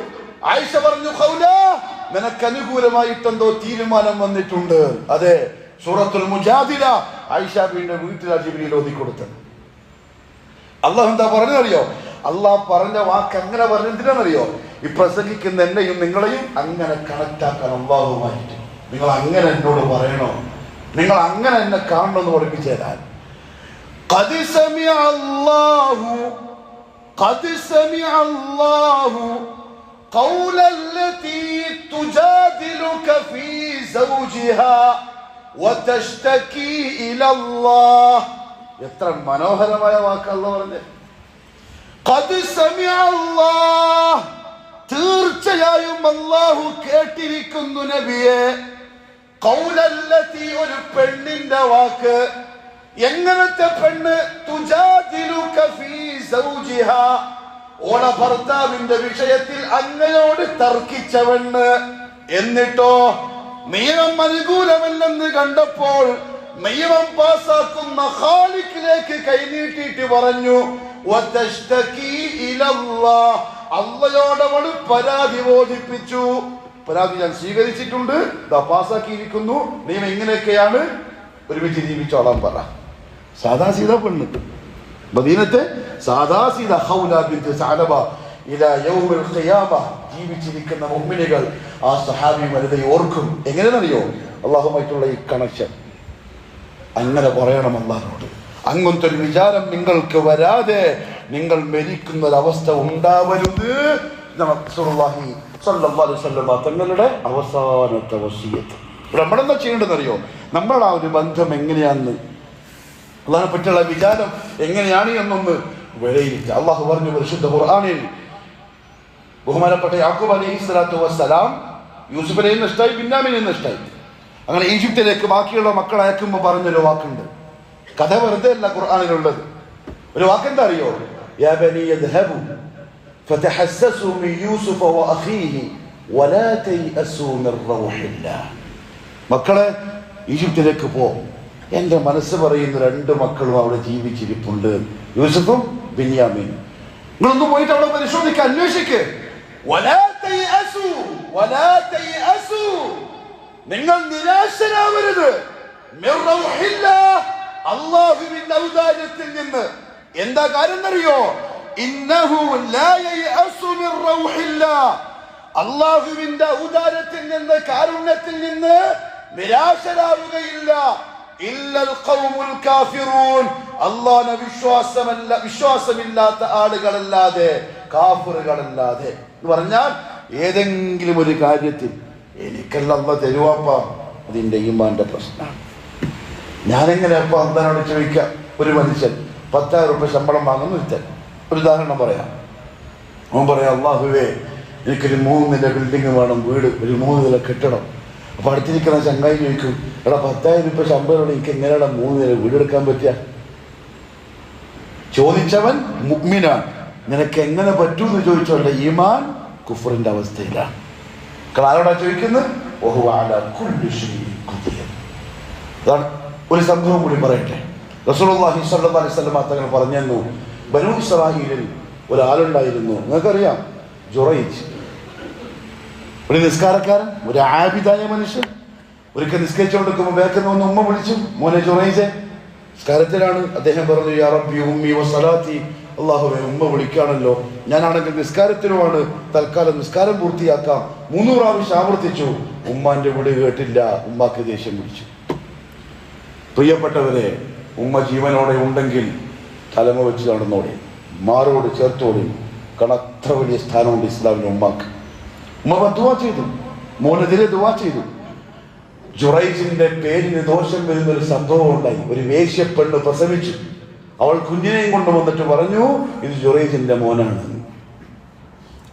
ആയിഷ പറഞ്ഞു, ഖൗല നിനക്ക് അനുകൂലമായിട്ടെന്തോ തീരുമാനം വന്നിട്ടുണ്ട്. അതെ, സൂറത്തുൽ മുജാദില ആയിഷ ബീവിയുടെ വീട്ടിൽ ജിബ്രീൽ ഓതി കൊടുത്തത്. അല്ലാഹു എന്താ പറഞ്ഞറിയോ? അല്ലാഹ് പറഞ്ഞ വാക്ക് അങ്ങനെ പറഞ്ഞെന്തിനാണെന്നറിയോ? ഈ പ്രസംഗിക്കുന്ന എന്നെയും നിങ്ങളെയും അങ്ങനെ കണക്ട് ആക്കാൻ അല്ലാഹുമായിട്ട്. നിങ്ങൾ അങ്ങനെ എന്നോട് പറയണോ, നിങ്ങൾ അങ്ങനെ എന്നെ കാണണമെന്ന് പഠിപ്പിച്ചു തരാൻ. ഖദ് സമിഅ അല്ലാഹു ഖൗല അല്ലതി തുജാദിലുക ഫീ സൗജിഹാ വതഷ്തകി ഇലല്ലാഹ്. എത്ര മനോഹരമായ വാക്കല്ല പറഞ്ഞത്. ഖദ് സമിഅ അല്ലാഹ്, തീർച്ചയായും അല്ലാഹു കേട്ടിരിക്കുന്നു നബിയെ. ഖൗലല്ലതി, ഒരു പെണ്ണിന്റെ വാക്ക്. എങ്ങനത്തെ പെണ്ണ്? തുജാദിലുക ഫീ സൗജിഹാ, ഓള ഭർത്താവിന്റെ വിഷയത്തിൽ അങ്ങയോട് തർക്കിച്ചവണ്ണ്. എന്നിട്ടോ നിയമം അനുകൂലമല്ലെന്ന് കണ്ടപ്പോൾ നിയമം പാസാക്കുന്ന ഖാലിഖിലേക്ക് കൈനീട്ടിയിട്ട് പറഞ്ഞു, വതഷ്തകി ഇലല്ലാഹ്, അല്ലാഹുവോട് പരാതി ബോധിപ്പിച്ചു. പരാതി ഞാൻ സ്വീകരിച്ചിട്ടുണ്ട്, ദാ പാസാക്കിയിരിക്കുന്നു, നിയമം ഇങ്ങനെയൊക്കെയാണ്, ഒരുമിച്ച് ജീവിച്ചോളാൻ പറ. സാദാ സീത പെണ്ണ്, മദീനത്തെ സാദാ സീത ഖൗല ബിൻത് സഅലബ ഇലാ യൗമിൽ ഖിയാമ. ജീവിച്ചിരിക്കുന്ന മുഅ്മിനുകൾ ആ സഹാബി വനിതയെ ഓർക്കും. എങ്ങനെയെന്നറിയോ? അല്ലാഹുമായിട്ടുള്ള ഈ കണക്ഷൻ. അങ്ങനെ പറയണം അല്ലാഹുവോട്. അങ്ങനത്തെ ഒരു വിചാരം നിങ്ങൾക്ക് വരാതെ നിങ്ങൾ മരിക്കുന്നൊരവസ്ഥ ഉണ്ടാവരുത്. റസൂലുള്ളാഹി സ്വല്ലല്ലാഹു അലൈഹി വസല്ലം തങ്ങളുടെ അവസാനത്തെ വസിയത്ത്. നമ്മളെന്താ ചെയ്യേണ്ടതെന്നറിയോ? നമ്മൾ ആ ഒരു ബന്ധം എങ്ങനെയാണെന്ന്, അള്ളാഹിനെ പറ്റിയുള്ള വിചാരം എങ്ങനെയാണ് എന്നൊന്ന് വിലയിരുത്തുക. അള്ളാഹു പറഞ്ഞു പരിശുദ്ധ ഖുർആനിൽ, ബഹുമാനപ്പെട്ട യാക്കൂബ് അലൈഹിസ്സലാത്തു വസ്സലാം യൂസുഫിനെ ഇഷ്ടായി, ബിന്യാമീനെ ഇഷ്ടായി. അങ്ങനെ ഈജിപ്തിലേക്ക് ബാക്കിയുള്ള മക്കളെ അയക്കുമ്പോൾ പറഞ്ഞൊരു വാക്കുണ്ട്. കഥ വെറുതെ അല്ല ഖുർആനിലുള്ളത്. ഒരു വാക്കെന്താ അറിയോ? യാ ബനി യദ്ഹബു ഫതഹസ്സസു മിൻ യൂസുഫ വഅഖീഹി വലാ തയഅസു മിർ റൗഹില്ലാഹ്. മക്കളെ, ഈജിപ്തിലേക്ക് പോ. എന്റെ മനസ്സ് പറയുന്ന രണ്ട് മക്കളും അവിടെ ജീവിച്ചിരിപ്പുണ്ട്, യൂസുഫും ബിന്യാമീനും. നിങ്ങളൊന്ന് പോയിട്ട് അവിടെ പരിശോധിക്കുക, അന്വേഷിക്ക്. നിങ്ങൾ നിരാശരാവരുത്. അല്ലാഹുവിന്റെ ഔദാര്യത്തിൽ നിന്ന്. എന്താ കാര്യം എന്നറിയോ? ഇന്നഹു ലാ യയഅസു മിർ റൗഹില്ലാഹ്, അല്ലാഹുവിന്റെ ഔദാര്യത്തിൽ നിന്ന്, കാരുണ്യത്തിൽ നിന്ന് നിരാശരാവുകയില്ല. ഇല്ലൽ ഖൗമുൽ കാഫിറൂൻ, അല്ലാഹുവിനെ വിശ്വാസമില്ലാത്ത ആളുകളല്ലാതെ, കാഫിറുകളല്ലാതെ. എന്ന് പറഞ്ഞാൽ ഏതെങ്കിലും ഒരു കാര്യത്തിൽ എനിക്കല്ല അല്ലാഹ് തരുവാപ്പ, അതിന്റെ ഈമാന്റെ പ്രശ്നമാണ്. ഞാനെങ്ങനെ അപ്പൊ അള്ളാഹിനോട് ചോദിക്കാം? ഒരു മനുഷ്യൻ 10,000 രൂപ ശമ്പളം വാങ്ങുന്ന ഒരുത്തൻ, ഒരു ഉദാഹരണം പറയാം. അവൻ പറയാം, അല്ലാഹുവേ എനിക്കൊരു 3 നില ബിൽഡിംഗ് വേണം, വീട് ഒരു 3 നില കെട്ടണം. അപ്പൊ അടുത്തിരിക്കുന്ന ചങ്ങായി ചോദിക്കും, എടാ 10,000 രൂപ ശമ്പളം എനിക്ക് എങ്ങനെയാണ് 3 നില വീടെടുക്കാൻ പറ്റുക? ചോദിച്ചവൻ മുഅ്മിനാണ്. നിനക്ക് എങ്ങനെ പറ്റൂന്ന് ചോദിച്ചോണ്ട ഈമാൻ കുഫറിന്റെ അവസ്ഥയിലാണ്. ആരോടാ ചോദിക്കുന്നത്? ഒരു സംഭവം കൂടി പറയട്ടെ. റസൂലുള്ളാഹി സ്വല്ലല്ലാഹു അലൈഹി വസല്ലം തങ്ങൾ പറഞ്ഞു, ബനൂ ഇസ്രായീലിൽ ഒരാളുണ്ടായിരുന്നു, നിങ്ങൾക്കറിയാം, ജുറൈജ്. ഒരു നിസ്കാരക്കാരൻ, ഒരു ആബിദായ മനുഷ്യൻ. ഒരിക്കൽ നിസ്കരിച്ചുകൊണ്ടിരിക്കുമ്പോൾ വേക്കുന്ന ഒന്ന് ഉമ്മ വിളിച്ചു, മോനെ ജുറൈജെ, നിസ്കാരത്തിലാണ്. അദ്ദേഹം പറഞ്ഞു, യാ റബ്ബി ഉമ്മി വസലാത്തി, അല്ലാഹുവേ ഉമ്മ വിളിക്കാണല്ലോ, ഞാനാണെങ്കിൽ നിസ്കാരത്തിനുമാണ്, തൽക്കാലം നിസ്കാരം പൂർത്തിയാക്കാം. 3 പ്രാവശ്യം ആവർത്തിച്ചു. ഉമ്മാന്റെ വിളി കേട്ടില്ല, ഉമ്മാക്ക് ദേഷ്യം പിടിച്ചു. പ്രിയപ്പെട്ടവരെ, ഉമ്മ ജീവനോടെ ഉണ്ടെങ്കിൽ തലമ വെച്ച് നടന്നോടെ, മാറോട് ചേർത്തോടെ. കണത്ര വലിയ സ്ഥാനമുണ്ട് ഇസ്ലാമിന്റെ ഉമ്മാക്ക്. ഉമ്മ ദുആ ചെയ്തു, മോനെതിരെ ദുആ ചെയ്തു. ജുറൈജിന്റെ പേരിന് ദോഷം വരുന്ന ഒരു സംഭവം ഉണ്ടായി. ഒരു വേശ്യപ്പെണ്ണ് പ്രസവിച്ചു. അവൾ കുഞ്ഞിനെയും കൊണ്ടുവന്നിട്ട് പറഞ്ഞു, ഇത് ജുറൈജിന്റെ മോനാണ്.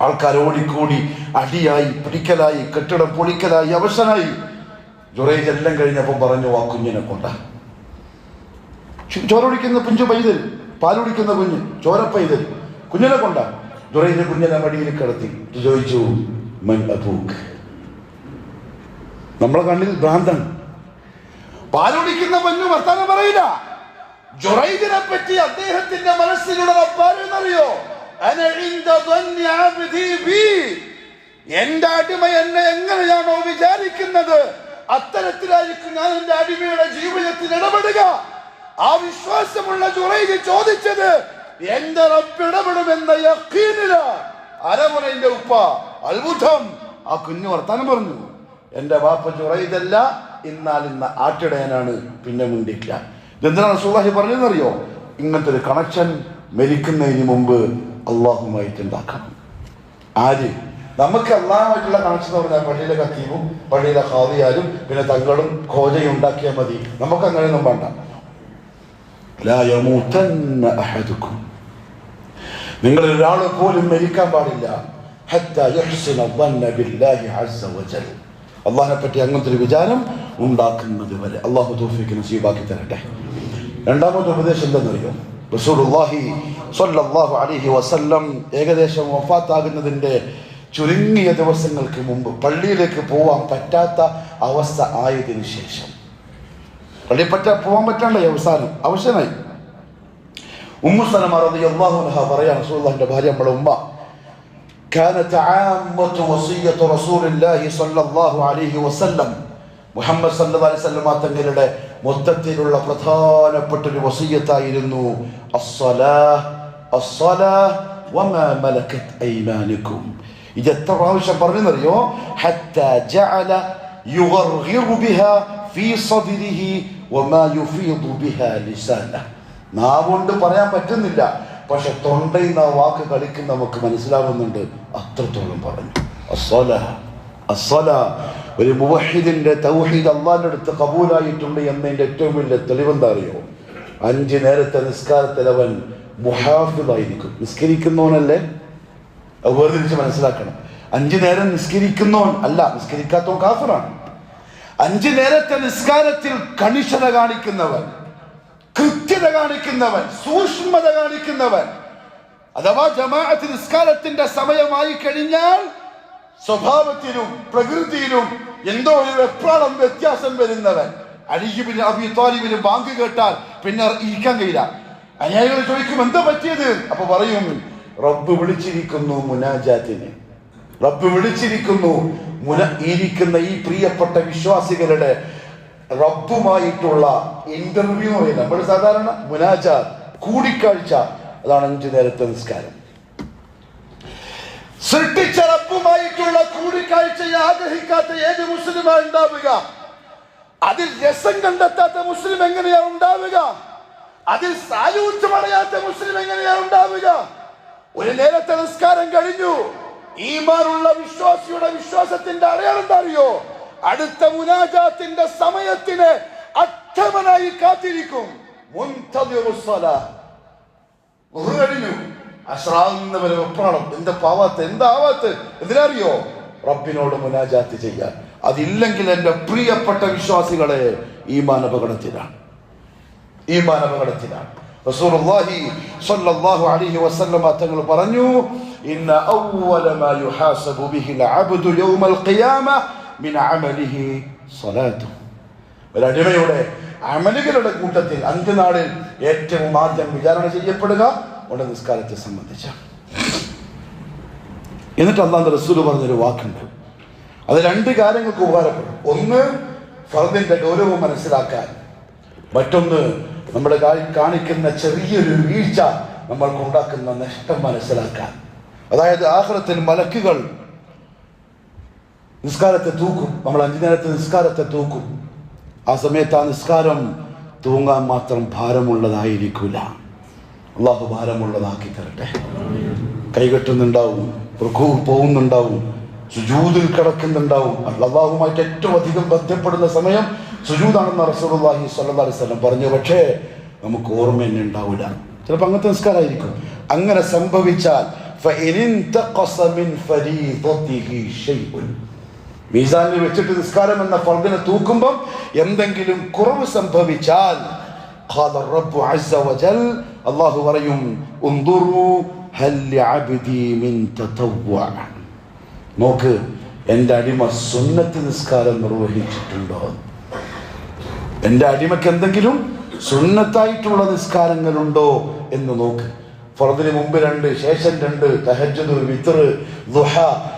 ആൾക്കാർ ഓടിക്കൂടി, അടിയായി, പിടിക്കലായി, കെട്ടിടം പൊളിക്കലായി, അവശനായി. ജുറൈജ് എല്ലാം കഴിഞ്ഞപ്പോൾ പറഞ്ഞു, ആ കുഞ്ഞിനെ കൊണ്ട. ചോരൊടിക്കുന്ന കുഞ്ഞു പൈതൽ, പാലുടിക്കുന്ന കുഞ്ഞ്, ചോര പൈതൽ, കുഞ്ഞിനെ കൊണ്ട. ജുറൈജ് കുഞ്ഞിനെ മടിയിൽ കിടത്തി ചോദിച്ചു, മൻ അബൂക്ക്? നമ്മളെ കണ്ണിൽ ഭ്രാന്താണ്. പാലുടിക്കുന്ന കുഞ്ഞു വർത്താനം പറയില്ല. ജുറൈജിനെ പറ്റി അദ്ദേഹത്തിന്റെ മനസ്സിലുള്ള എന്നറിയോ? എന്റെ അടിമ എന്നെ എങ്ങനെയാണോ വിചാരിക്കുന്നത് അത്തരത്തിലായിരിക്കും ഞാൻ എന്റെ അടിമയുടെ ജീവിതത്തിൽ ഇടപെടുക. ആ വിശ്വാസമുള്ള ജുറൈജ് ചോദിച്ചത് എന്റെ റബ്ബ് ഇടപെടുമെന്ന യഖീനില. അരമുറന്റെ ഉപ്പ അത്ഭുതം. ആ കുഞ്ഞു വർത്താനം പറഞ്ഞു, എന്റെ ബാപ്പ ജുറൈജല്ല, ഇന്ന ആട്ടിടയനാണ്. പിന്നെ മുണ്ടില്ല. ഇതെന്താണ് റസൂലുള്ളാഹി പറഞ്ഞതെന്നറിയോ? ഇങ്ങനത്തെ ഒരു കണക്ഷൻ മരിക്കുന്നതിന് മുമ്പ് അള്ളാഹുമായിട്ട് ഉണ്ടാക്കണം. ആര്? നമുക്ക് അള്ളാഹുമായിട്ടുള്ള കണക്ഷൻ എന്ന് പറഞ്ഞാൽ പള്ളിയിലെ ഖത്തീബും പള്ളിയിലെ ഖാദിയാരും പിന്നെ തങ്ങളും ഖോജയും ഉണ്ടാക്കിയാൽ മതി. നമുക്ക് അങ്ങനെയൊന്നും വേണ്ട. ലാ യമൂതന്ന അഹദുക്കും, നിങ്ങൾ ഒരാൾ പോലും മരിക്കാൻ പാടില്ല. ഹത്താ യുഹ്സിന ظن بالله عز وجل, അള്ളാഹിനെ പറ്റി അങ്ങനത്തെ ഒരു വിചാരം ഉണ്ടാക്കുന്നത് വരെ. അള്ളാഹു തൗഫീഖ് നസീബാക്കി തരട്ടെ. രണ്ടാമത്തെ ഉപദേശം എന്താണെന്നറിയോ? റസൂലുള്ളാഹി സ്വല്ലല്ലാഹു അലൈഹി വസല്ലം ഏകദേശം വഫാത്താകുന്നതിന്റെ ചുരുങ്ങിയ ദിവസങ്ങൾക്ക് മുമ്പ് പള്ളിയിലേക്ക് പോവാൻ പറ്റാത്ത അവസ്ഥ ആയതിനു ശേഷം, പള്ളി പോവാൻ പറ്റാണ്ട അവസാനായി ഉമ്മു സലമ റളിയല്ലാഹു അൻഹ പറയാണ്, റസൂലുള്ളാഹിന്റെ ഭാര്യ, നമ്മുടെ ഉമ്മ, كانت عامة وصية رسول الله صلى الله عليه وسلم, മുഹമ്മദ് സല്ലല്ലാഹു അലൈഹി വസല്ലം തങ്ങളുടെ മൊത്തത്തിലുള്ള പ്രധാനപ്പെട്ട ഒരു വസിയ്യത്തായിരുന്നു അസ്സലാഹ് വമാ മലകത് ഐമാനുക്കും. ഇത് എത്ര പ്രാവശ്യം പറഞ്ഞെന്നറിയോ? ഹത്താ ജഅല യുഗർഗിറു ബിഹാ ഫീ സദ്രിഹി വമാ യുഫീദു ബിഹാ ലിസാനഹു. നാവുകൊണ്ട് പറയാൻ പറ്റുന്നില്ല, പക്ഷെ തൊണ്ടയിൽ നിന്ന് ആ വാക്ക് കളിക്കുന്ന നമുക്ക് മനസ്സിലാവുന്നുണ്ട്. അത്രത്തോളം പറഞ്ഞു. ഒരു മുവഹിദിന്റെ തൗഹീദ് അള്ളാഹിന്റെ അടുത്ത് കബൂലായിട്ടുണ്ട് എന്നതിന്റെ ഏറ്റവും വലിയ തെളിവെന്താ അറിയോ? 5 നേരത്തെ നിസ്കാരത്തിൽ അവൻ മുഹാഫിദായിരിക്കും. നിസ്കരിക്കുന്നവനല്ലേ, വേർതിരിച്ച് മനസ്സിലാക്കണം. 5 നേരം നിസ്കരിക്കുന്നവൻ അല്ല, നിസ്കരിക്കാത്തവൻ കാഫിറാണ്. 5 നേരത്തെ നിസ്കാരത്തിൽ കണിശത കാണിക്കുന്നവൻ, കൃത്യത കാണിക്കുന്നവൻ, സൂക്ഷ്മത കാണിക്കുന്നവൻ, അഥവാ ജമാഅത്ത് നിസ്കാരത്തിന്റെ സമയമായി കഴിഞ്ഞാൽ സ്വഭാവത്തിലും പ്രകൃതിയിലും എന്തോ ഒരു വെപ്രാളം വ്യത്യാസം വരുന്നവൻ. അലി ഇബ്നു അബീ ത്വാലിബിന് ബാങ്ക് കേട്ടാൽ പിന്നെ ഇരിക്കാൻ കഴിയില്ല. അനുയായികൾ ചോദിക്കും, എന്താ പറ്റിയത്? അപ്പൊ പറയും, റബ്ബ് വിളിച്ചിരിക്കുന്നു മുനാജാത്തിന്, റബ്ബ് വിളിച്ചിരിക്കുന്നു. ഇരിക്കുന്ന ഈ പ്രിയപ്പെട്ട വിശ്വാസികളുടെ റബ്ബുമായിട്ടുള്ള ഇന്റർവ്യൂ പറയില്ല, നമ്മൾ സാധാരണ മുനാജാത്ത്, കൂടിക്കാഴ്ച. അതാണ് 5 നേരത്തെ നിസ്കാരം. സൃഷ്ടിച്ച റബ്ബുമായിട്ടുള്ള കൂടിക്കാഴ്ചയെ ആഗ്രഹിക്കാത്ത ഏത് മുസ്ലിമാ ഉണ്ടാവുക? അതിൽ രസം കണ്ടെത്താത്ത മുസ്ലിം എങ്ങനെയാ ഉണ്ടാവുക? അതിൽ സായൂജ്യമടയാത്ത മുസ്ലിം എങ്ങനെയാ ഉണ്ടാവുക? ഒരു നേരത്തെ നിസ്കാരം കഴിഞ്ഞു, ഈമാനുള്ള വിശ്വാസിയുടെ വിശ്വാസത്തിന്റെ അടയാളം എന്താ അറിയോ? അടുത്ത മുനാജാത്തിന്റെ സമയത്തിന് അക്ഷമനായി കാത്തിരിക്കും. അശ്രാവുന്നവരെ വെപ്രാളം, എന്താ പാവാത്ത, എന്താ ആവാത്ത, എന്തിനറിയോ? റബ്ബിനോട് മുനാജാത്ത് ചെയ്യാൻ. അതില്ലെങ്കിൽ എന്റെ പ്രിയപ്പെട്ട വിശ്വാസികളെ, ഈമാൻ അപകടത്തിലാണ്. റസൂലുള്ളാഹി സ്വല്ലല്ലാഹു അലൈഹി വസല്ലം തങ്ങൾ പറഞ്ഞു, ഇന്ന അവ്വല മാ യുഹാസബു ബിഹിൽ അബ്ദു യൗമൽ ഖിയാമ മിൻ അമലിഹി സ്വലാത്തു. ഒരു അടിമയുടെ അമലുകളുടെ കൂട്ടത്തിൽ അന്ത്യനാളിൽ ഏറ്റവും ആദ്യം വിചാരണ ചെയ്യപ്പെടുക ഉടനെ നിസ്കാരത്തെ സംബന്ധിച്ചാണ്. എന്നിട്ട് അല്ലാഹുവിന്റെ റസൂൽ പറഞ്ഞൊരു വാക്കുണ്ട്, അത് 2 കാര്യങ്ങൾക്ക് ഉപകാരപ്പെടും. ഒന്ന്, ഫർദിന്റെ ഗൗരവം മനസ്സിലാക്കാൻ. മറ്റൊന്ന്, നമ്മുടെ കാണിക്കുന്ന ചെറിയൊരു വീഴ്ച നമ്മൾക്ക് ഉണ്ടാക്കുന്ന നഷ്ടം മനസ്സിലാക്കാൻ. അതായത് ആഖിറത്തിൽ മലക്കുകൾ നിസ്കാരത്തെ തൂക്കും. നമ്മൾ 5 നേരത്തെ നിസ്കാരത്തെ തൂക്കും. ആ സമയത്ത് ആ നിസ്കാരം തൂങ്ങാൻ മാത്രം ഭാരമുള്ളതായിരിക്കില്ല. അള്ളാഹു ഭാരമുള്ളതാക്കി തരട്ടെ. കൈകെട്ടുന്നുണ്ടാവും, റുകൂഇൽ പോകുന്നുണ്ടാവും, സുജൂദിൽ കിടക്കുന്നുണ്ടാവും. അള്ളാഹുമായിട്ട് ഏറ്റവും അധികം ബന്ധപ്പെടുന്ന സമയം സുജൂദാണെന്ന് റസൂലുള്ളാഹി സ്വല്ലല്ലാഹു അലൈഹി വസല്ലം പറഞ്ഞു. പക്ഷേ നമുക്ക് ഓർമ്മ തന്നെ ഉണ്ടാവില്ല. ചിലപ്പോൾ അങ്ങനത്തെ നിസ്കാരമായിരിക്കും. അങ്ങനെ സംഭവിച്ചാൽ മീസാനിൽ വെച്ചിട്ട് നിസ്കാരം എന്ന ഫർദിനെ തൂക്കുമ്പം എന്തെങ്കിലും കുറവ് സംഭവിച്ചാൽ അല്ലാഹു പറയും നോക്ക്, എൻ്റെ അടിമ സുന്നത്ത് നിസ്കാരം നിർവഹിച്ചിട്ടുണ്ടോ, എൻ്റെ അടിമയ്ക്ക് എന്തെങ്കിലും സുന്നത്തായിട്ടുള്ള നിസ്കാരങ്ങളുണ്ടോ എന്ന് നോക്ക്. ഫർദിന് മുമ്പ് 2, ശേഷം 2, തഹജ്ജുദ്, വിത്ർ, ദുഹ,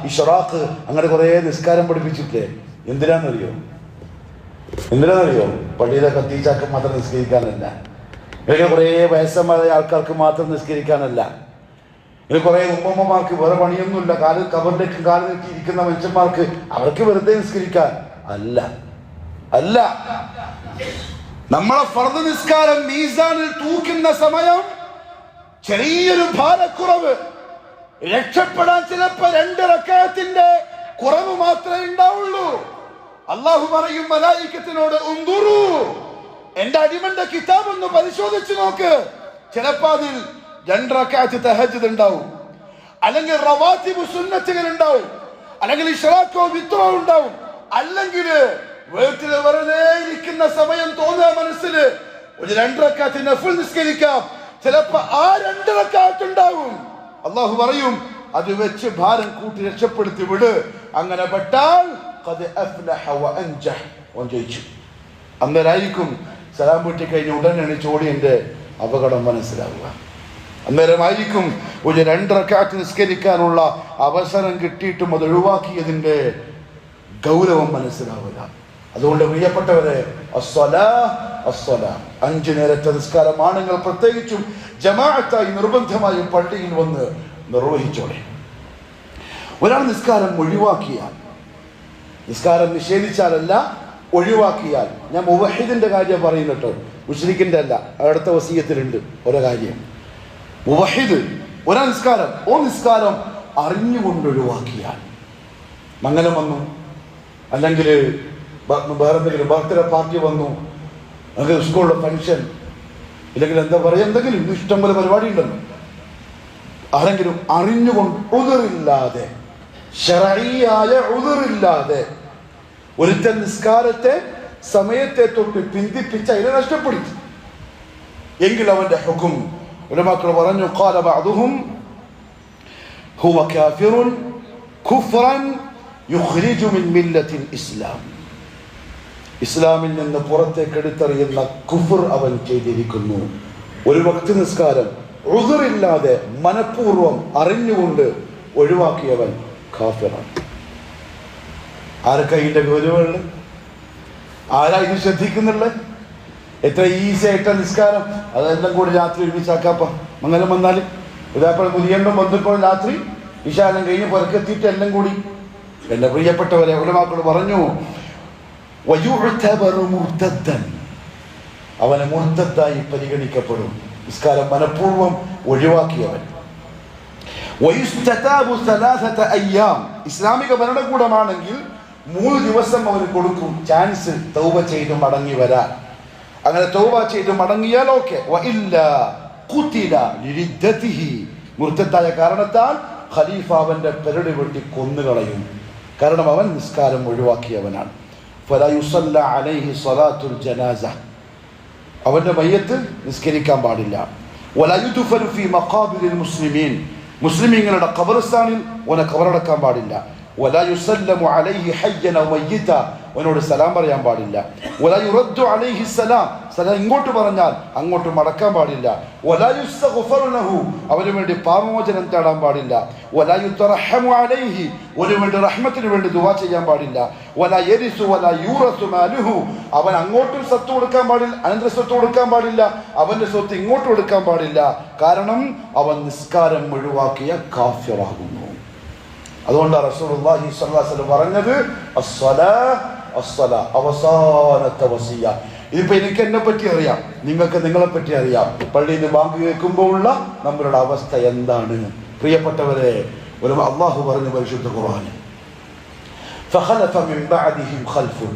ഇശ്റാഖ്, അങ്ങനെ കുറേ നിസ്കാരം പഠിപ്പിച്ചിട്ടില്ലേ? എന്തിനാണെന്നറിയോ? പള്ളിയിലെ കത്തീച്ചാക്ക് മാത്രം നിസ്കരിക്കാനല്ല, ഇങ്ങനെ കുറേ വയസ്സന്മാരായ ആൾക്കാർക്ക് മാത്രം നിസ്കരിക്കാനല്ല, ഇങ്ങനെ കുറേ ഉമ്മമാർക്ക് വേറെ പണിയൊന്നുമില്ല, കബറിലേക്ക് കാല് നീട്ടി ഇരിക്കുന്ന മനുഷ്യന്മാർക്ക് അവർക്ക് വെറുതെ നിസ്കരിക്കാൻ അല്ല. നമ്മളെ ഫർദ് നിസ്കാരം മീസാനിൽ തൂക്കുന്ന സമയം ചെറിയൊരു ഭാരക്കുറവ്, രക്ഷപ്പെടാൻ ചിലപ്പോ 2 റക്അത്തിന്റെ കുറവ് മാത്രമേ ഉണ്ടാവുള്ളൂ. അല്ലാഹു പറയും മലായികത്തിനോട് ഉൻദുറു, എന്റെ അടിമന്റെ കിതാബ് ഒന്ന് പരിശോധിച്ചു നോക്ക്. ചിലപ്പോ അതിൽ 2 റക്അത്ത് തഹജ്ജുദ് ഉണ്ടാവും, അല്ലെങ്കിൽ റവാത്തിബ് സുന്നത്തുകൾ ഉണ്ടാവും, അല്ലെങ്കിൽ ഇശ്റാഖോ വിത്രോ ഉണ്ടാവും, അല്ലെങ്കിൽ വീട്ടിൽ വെറുതെ ഇരിക്കുന്ന സമയം തോന്നുക മനസ്സിൽ ഒരു 2 റക്അത്ത് നഫിൽ നിസ്കരിക്കാം, ചിലപ്പോ ആ 2 റക്അത്ത് ഉണ്ടാവും. അല്ലാഹു പറയും അത് വെച്ച് ഭാരം കൂട്ടി രക്ഷപ്പെടുത്തി വിട്. അങ്ങനെ പെട്ടാൽ ജയിച്ചു. അന്നേരമായിരിക്കും സലാം വീട്ടി കഴിഞ്ഞ് ഉടനെ എണീച്ചോടി എൻ്റെ അപകടം മനസ്സിലാവുക. അന്നേരമായിരിക്കും ഒരു 2 റക്അത്ത് നിസ്കരിക്കാനുള്ള അവസരം കിട്ടിയിട്ടും അത് ഒഴിവാക്കിയതിൻ്റെ ഗൗരവം മനസ്സിലാവുക. അതുകൊണ്ട് പ്രിയപ്പെട്ടവരെ, 5 നേരത്തെ നിസ്കാരം ആണുങ്ങൾ പ്രത്യേകിച്ചും ജമാഅത്തായി നിർബന്ധമായും പള്ളിയിൽ വന്ന് നിർവഹിച്ചോളെ. ഒരാൾ നിസ്കാരം ഒഴിവാക്കിയാൽ, നിസ്കാരം നിഷേധിച്ചാലല്ല, ഒഴിവാക്കിയാൽ, ഞാൻ മുവഹിദിന്റെ കാര്യം പറയുന്നുട്ടോ, മുശ്രിക്കിന്റെ അല്ല, അടുത്ത വസിയത്തിലുണ്ട് ഓരോ കാര്യം. മുവഹിദ് ഒരാ നിസ്കാരം അറിഞ്ഞുകൊണ്ട് ഒഴിവാക്കിയാൽ, മംഗലം വന്നു, അല്ലെങ്കിൽ വേറെ എന്തെങ്കിലും ബർത്ത്ഡേ പാർട്ടി വന്നു, അല്ലെങ്കിൽ സ്കൂളിലെ ഫംഗ്ഷൻ, ഇല്ലെങ്കിൽ എന്താ പറയുക, എന്തെങ്കിലും ഇഷ്ടം പോലെ പരിപാടി ഉണ്ടല്ലോ, ആരെങ്കിലും അറിഞ്ഞുകൊണ്ട് ഉദറില്ലാതെ, ശരഈയായ ഉദറില്ലാതെ ഒരുത്തൻ നിസ്കാരത്തെ സമയത്തെ തൊട്ട് പിന്തിപ്പിച്ച് അതിനെ നഷ്ടപ്പെടുത്തി എങ്കിൽ അവന്റെ ഹുക്ം ഉലമാക്കൾ പറഞ്ഞു, ഖാല ബഅദുഹും ഹുവ കാഫിറുൻ കുഫ്റൻ യുഖ്രിജു മിൻ മില്ലത്തിൽ ഇസ്ലാം, ഇസ്ലാമിൽ നിന്ന് പുറത്തേക്ക് എടുത്തെറിയുന്ന കുഫർ അവൻ ചെയ്തിരിക്കുന്നു. ഒരു വക്ത് നിസ്കാരം ഉദറില്ലാതെ മനഃപൂർവ്വം അറിഞ്ഞുകൊണ്ട് ഒഴിവാക്കിയവൻ കാഫിറാണ്. ആരൊക്കെ ഇതിന്റെ ഗൗരവമുള്ള, ആരാ ഇത് ശ്രദ്ധിക്കുന്നുള്ളത്? എത്ര ഈസി ആയിട്ട നിസ്കാരം, അതെല്ലാം കൂടി രാത്രി ഒരുമിച്ചാക്കാപ്പ. മംഗലം വന്നാൽ ഇതാപ്പോൾ മുതിയണ്ടം വന്നപ്പോൾ രാത്രി വിശാലം കഴിഞ്ഞ് പുറക്കെത്തിയിട്ട് എല്ലാം കൂടി. എന്റെ പ്രിയപ്പെട്ടവരെ, ഉലമാക്കൾ പറഞ്ഞു, അവനെ മുർത്തദ്ദായി പരിഗണിക്കപ്പെടും, നിസ്കാരം മനഃപൂർവ്വം ഒഴിവാക്കിയവൻ. ഇസ്ലാമിക ഭരണകൂടമാണെങ്കിൽ 3 ദിവസം അവന് കൊടുക്കും ചാൻസ് തൗബ ചെയ്ത് മടങ്ങി വരാൻ. അങ്ങനെ തൗബ ചെയ്ത് മടങ്ങിയാൽ ഓക്കെ, മുർത്തദ്ദായ കാരണത്താൽ ഖലീഫ അവന്റെ പെരടി വെട്ടി കൊന്നുകളയും. കാരണം അവൻ നിസ്കാരം ഒഴിവാക്കിയവനാണ്. ഫലാ യുസല്ല അലൈഹി സ്വലാത്തുൽ ജനാസ, അവന്റെ മയ്യത്ത് നിസ്കരിക്കാൻ പാടില്ല. വലാ യുദ്ഫനു ഫീ മഖാബിരിൽ മുസ്ലിമീൻ, മുസ്ലിമീങ്ങളുടെ ഖബർസ്ഥാനിൽ അവനെ ഖബറടക്കാൻ പാടില്ല. വലാ യുസല്ലമു അലൈഹി ഹയ്യൻ ഔ മയ്യിത, അവനോട് സലാം പറയാൻ പാടില്ല. വലാ യുറദ്ദു അലൈഹി സലാം, സലാം ഇങ്ങോട്ട് പറഞ്ഞാൽ അങ്ങോട്ട് മടക്കാൻ പാടില്ല. വലാ യുസ്തഗ്ഫറു ലഹു, അവന് വേണ്ടി പാപമോചനം തേടാൻ പാടില്ല. വലാ യുതറഹമു അലൈഹി, അവന് വേണ്ടി റഹ്മത്തിന് വേണ്ടി ദുആ ചെയ്യാൻ പാടില്ല. വലാ യരിസു വലാ യൂറസു മാലുഹു, അവൻ അങ്ങോട്ടും സ്വത്ത് കൊടുക്കാൻ പാടില്ല, അനന്തര സ്വത്ത് കൊടുക്കാൻ പാടില്ല, അവന്റെ സ്വത്ത് ഇങ്ങോട്ട് കൊടുക്കാൻ പാടില്ല. കാരണം അവൻ നിസ്കാരം ഒഴിവാക്കിയ കാഫിറാകുന്നു. അതുകൊണ്ടാണ് റസൂലുള്ളാഹി സ്വല്ലല്ലാഹു അലൈഹി വസല്ലം പറഞ്ഞത് അവസാനത്തെ വസിയ. ഇതിപ്പോ എനിക്ക് എന്നെ പറ്റി അറിയാം, നിങ്ങൾക്ക് നിങ്ങളെ പറ്റി അറിയാം. പള്ളിയിൽ നിന്ന് ബാങ്ക് കേൾക്കുമ്പോൾ ഉള്ള നമ്മളുടെ അവസ്ഥ എന്താണ്? പ്രിയപ്പെട്ടവരെ, അള്ളാഹു പറഞ്ഞു പരിശുദ്ധ ഖുർആനിൽ, ഫഖലഫ മിൻ ബഅദിഹിം ഖൽഫുൻ,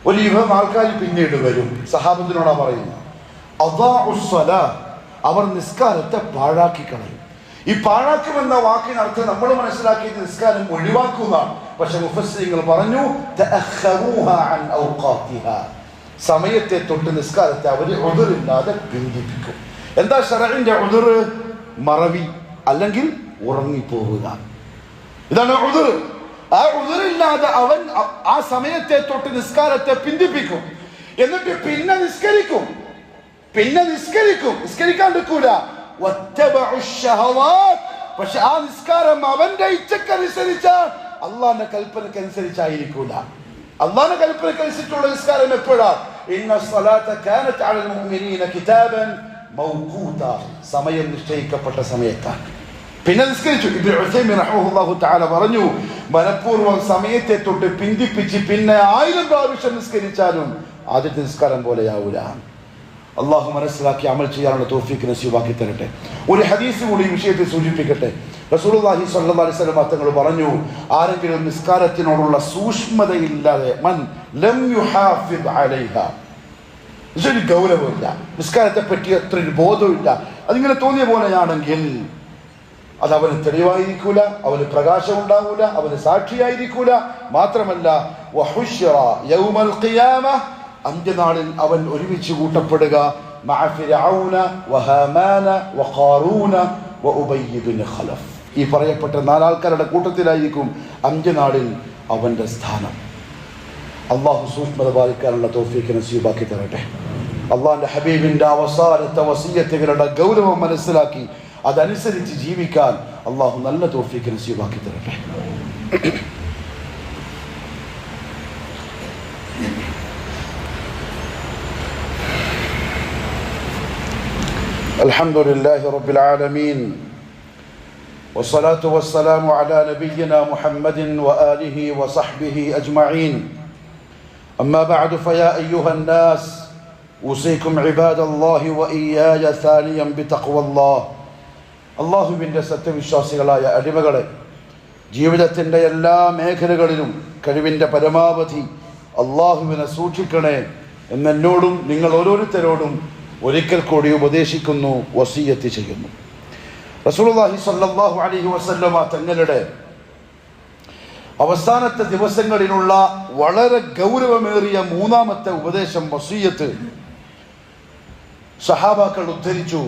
ഒരു യുഗം ആൾക്കാർ പിന്നീട് വരും. സഹാബത്തിനോടാ പറയുന്നത്, അവർ നിസ്കാരത്തെ പാഴാക്കി കളയും. ഈ പാഴാക്കുമെന്ന വാക്കിനർത്ഥം നമ്മൾ മനസ്സിലാക്കിയത് നിസ്കാരം ഒഴിവാക്കുന്നതാണ്. പക്ഷെ മുഫസ്സിറുകൾ പറഞ്ഞു സമയത്തെ തൊട്ട് നിസ്കാരത്തെ അവർ ഉദറില്ലാതെ ബന്ധിപ്പിക്കും. എന്താ ശറഇന്റെ ഉദർ? മറവി അല്ലെങ്കിൽ ഉറങ്ങിപ്പോവുക, ഇതാണ് ഉദർ. ആ ഉദറില്ലാതെ അവൻ ആ സമയത്തെ തൊട്ട് നിസ്കാരത്തെ ബന്ധിപ്പിക്കും. എന്നിട്ട് പിന്നെ നിസ്കരിക്കും, നിസ്കരിക്കാണ്ടിരിക്കൂല. പക്ഷെ ആ നിസ്കാരം അവന്റെ ഇച്ഛക്കനുസരിച്ചാൽ അള്ളാന്റെ കൽപ്പനക്കനുസരിച്ചായിരിക്കൂല. അള്ളാന്റെ കൽപ്പനക്കനുസരിച്ചുള്ള നിസ്കാരം എപ്പോഴാ? സമയം നിശ്ചയിക്കപ്പെട്ട സമയത്താണ്. പിന്നെ നിസ്കരിച്ചു. ഇബ്നു ഉസൈമീൻ റഹിമഹുല്ലാഹു തആല പറഞ്ഞു, മനഃപൂർവ്വം സമയത്തെ തൊട്ട് പിന്തിപ്പിച്ച് പിന്നെ 1000 പ്രാവശ്യം നിസ്കരിച്ചാലും ആദ്യത്തെ നിസ്കാരം പോലെയാവൂല. അള്ളാഹു മനസ്സിലാക്കി അമൽ ചെയ്യാനുള്ള തൗഫീഖ് നസീബാക്കി തരട്ടെ. ഒരു ഹദീസ് കൂടി ഈ വിഷയത്തെ സൂചിപ്പിക്കട്ടെ. റസൂലുള്ളാഹി സ്വല്ലല്ലാഹു അലൈഹി വസല്ലം തങ്ങൾ പറഞ്ഞു, ആരെങ്കിലും നിസ്കാരത്തിനോടുള്ള സൂക്ഷ്മതയില്ലാതെ മൻ ലം യുഹാഫിദ് അലൈഹാ, ഇതൊരു ഗൗരവമില്ല, നിസ്കാരത്തെ പറ്റി അത്ര ഒരു ബോധമില്ല, അതിങ്ങനെ തോന്നിയ പോലെയാണെങ്കിൽ അത് അവന് തെളിവായിരിക്കൂല, അവന് പ്രകാശം ഉണ്ടാവൂല, അവന് സാക്ഷിയായിരിക്കൂല. മാത്രമല്ല വഹുശ്റ യൗമൽ ഖിയാമ, അന്ത്യനാളിൽ അവൻ ഒരുമിച്ച് കൂട്ടപ്പെടുക മഅ ഫിർഔന വഹാമാന വഖാറൂന വഉബയ്യ് ഇബ്നു ഖലഫ്, ഈ പറയപ്പെട്ട 4 ആൾക്കാരുടെ കൂട്ടത്തിലായിരിക്കും അന്ത്യനാളിൽ അവന്റെ സ്ഥാനം. അള്ളാഹു സൂക്ഷ്മത പാലിക്കാനുള്ള തൗഫീഖ് നസീബാക്കി തരട്ടെ. അള്ളാഹിന്റെ ഹബീബിന്റെ അവസാനത്തെ വസിയ്യത്തുകളുടെ ഗൗരവം മനസ്സിലാക്കി അതനുസരിച്ച് ജീവിക്കാൻ അള്ളാഹു നല്ല തൗഫീഖ് നസീബാക്കി തരട്ടെ. അൽഹംദുലില്ലാഹി റബ്ബിൽ ആലമീൻ വസ്സലാത്തു വസ്സലാമു അലാ നബിയ്യിനാ മുഹമ്മദിൻ വആലിഹി വസഹ്ബിഹി അജ്മഈൻ. അമ്മാ ബഅദു ഫയാ അയ്യുഹന്നാസ് ഉസീകും ഇബാദല്ലാഹി വഇയ്യായ സാനിയൻ ബിതഖ്വല്ലാഹ്. അള്ളാഹുവിൻ്റെ സത്യവിശ്വാസികളായ അടിമകളെ, ജീവിതത്തിൻ്റെ എല്ലാ മേഖലകളിലും കഴിവിൻ്റെ പരമാവധി അള്ളാഹുവിനെ സൂക്ഷിക്കണേ എന്നോടും നിങ്ങൾ ഓരോരുത്തരോടും ഒരിക്കൽ കൂടി ഉപദേശിക്കുന്നു, വസിയ്യത്ത് ചെയ്യുന്നു. റസൂലുള്ളാഹി സ്വല്ലല്ലാഹു അലൈഹി വസല്ലമ തങ്ങളുടെ അവസാനത്തെ ദിവസങ്ങളിലുള്ള വളരെ ഗൗരവമേറിയ 3ാമത്തെ ഉപദേശം, വസിയ്യത്ത്, സഹാബാക്കൾ ഉദ്ധരിച്ചു.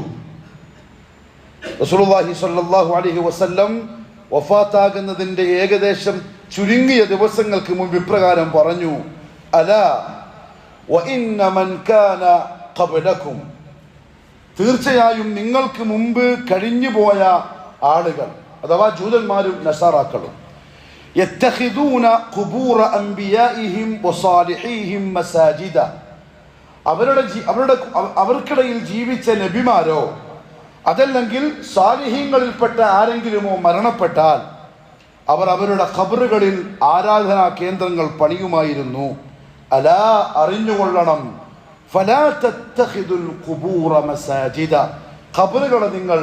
റസൂലുള്ളാഹി സ്വല്ലല്ലാഹു അലൈഹി വസല്ലം വഫാത്താകുന്നതിൻ്റെ ഏകദേശം ചുരുങ്ങിയ ദിവസങ്ങൾക്ക് മുൻപ് ഇപ്രകാരം പറഞ്ഞു, അലാ വഇന്ന മൻ കാന ഖബ്ലകും, തീർച്ചയായും നിങ്ങൾക്ക് മുമ്പ് കഴിഞ്ഞുപോയ ആളുകൾ അഥവാ ജൂതന്മാരും നസാറാക്കളും, യത്തഖിദൂന ഖുബൂറ അംബിയാഇഹിം വസാലിഹീഹിം മസാജിദ, അവർക്കിടയിൽ ജീവിച്ച നബിമാരോ അതല്ലെങ്കിൽ സാലിഹീങ്ങളിൽപ്പെട്ട ആരെങ്കിലുമോ മരണപ്പെട്ടാൽ അവർ അവരുടെ ഖബറുകളിൽ ആരാധനാ കേന്ദ്രങ്ങൾ പണിയുമായിരുന്നു. അലാ, അറിഞ്ഞുകൊള്ളണം, ഫലാ തത്തഖിദുൽ ഖുബൂറ മസാജിദ, ഖബറുകളെ നിങ്ങൾ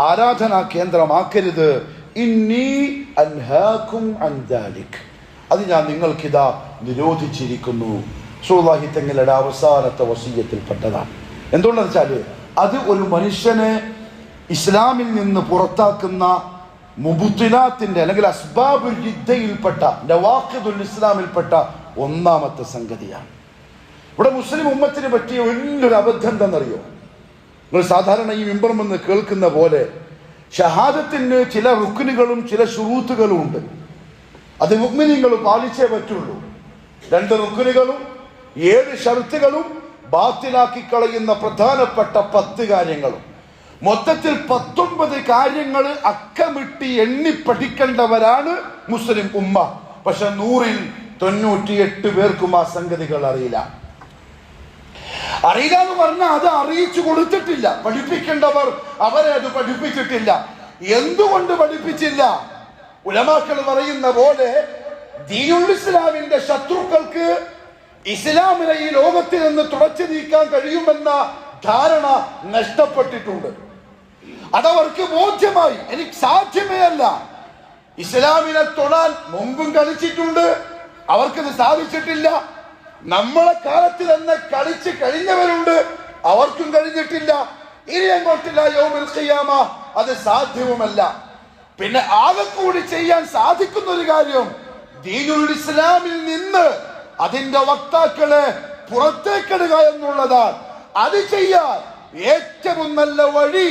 ആരാധനാ കേന്ദ്രമാക്കരുത്. ഇന്നി അൻഹാകും അൻ ദാലിക്, അത് ഞാൻ നിങ്ങൾക്കിതാ നിരോധിച്ചിരിക്കുന്നു. റസൂലുള്ളാഹി തങ്ങളുടെ അവസാനത്തെ വസിയ്യത്തിൽപ്പെട്ടതാണ്. എന്തുകൊണ്ടെന്ന് വെച്ചാൽ അത് ഒരു മനുഷ്യനെ ഇസ്ലാമിൽ നിന്ന് പുറത്താക്കുന്ന മുബുത്തിലാത്തിന്റെ അല്ലെങ്കിൽ അസ്ബാബുൽ റിദ്ദയിൽപ്പെട്ട നവാഖിദുൽ ഇസ്ലാമിൽപ്പെട്ട 1ാമത്തെ സംഗതിയാണ്. ഇവിടെ മുസ്ലിം ഉമ്മത്തിന് പറ്റിയ വലിയൊരു അബദ്ധം എന്താണെന്നറിയോ? നിങ്ങൾ സാധാരണ ഈ മിമ്പറുമെന്ന് കേൾക്കുന്ന പോലെ ഷഹാദത്തിന് ചില റുക്നുകളും ചില ശുറൂത്തുകളും ഉണ്ട്. അത് മുഅ്മിനീങ്ങൾ പാലിച്ചേ പറ്റുള്ളൂ. 2 റുക്നുകളും 7 ഷർത്തുകളും ബാത്തിലാക്കി കളയുന്ന പ്രധാനപ്പെട്ട 10 കാര്യങ്ങളും, മൊത്തത്തിൽ 19 കാര്യങ്ങൾ അക്കമിട്ട് എണ്ണി പഠിക്കേണ്ടവരാണ് മുസ്ലിം ഉമ്മ. പക്ഷെ 100ൽ 98 പേർക്കും ആ സംഗതികൾ അറിയില്ല. എന്ന് പറഞ്ഞാൽ അത് അറിയിച്ചു കൊടുത്തിട്ടില്ല. പഠിപ്പിക്കേണ്ടവർ അവരെ അത് പഠിപ്പിച്ചിട്ടില്ല. എന്തുകൊണ്ട് പഠിപ്പിച്ചില്ല? ഉലമാക്കൾ പറയുന്ന പോലെ ദീനുൽ ഇസ്ലാമിന്റെ ശത്രുക്കൾക്ക് ഇസ്ലാമിനെ ഈ ലോകത്തിൽ നിന്ന് തുടച്ചു നീക്കാൻ കഴിയുമെന്ന ധാരണ നഷ്ടപ്പെട്ടിട്ടുണ്ട്. അതവർക്ക് ബോധ്യമായി. എനിക്ക് സാധ്യമേ അല്ല, ഇസ്ലാമിനെ തൊടാൻ മുമ്പും കളിച്ചിട്ടുണ്ട്, അവർക്കത് സാധിച്ചിട്ടില്ല. നമ്മളെ കാലത്ത് തന്നെ കളിച്ച് കഴിഞ്ഞവരുണ്ട്, അവർക്കും കഴിഞ്ഞിട്ടില്ല, ഇനി അങ്ങോട്ടില്ല യൗമുൽ ഖിയാമ, അത് സാധ്യവുമല്ല. പിന്നെ ആകെ കൂടി ചെയ്യാൻ സാധിക്കുന്ന ഒരു കാര്യം ദീനുൽ ഇസ്ലാമിൽ നിന്ന് അതിന്റെ വക്താക്കളെ പുറത്തേക്കിടുക എന്നുള്ളതാണ്. അത് ചെയ്യാൻ ഏറ്റവും നല്ല വഴി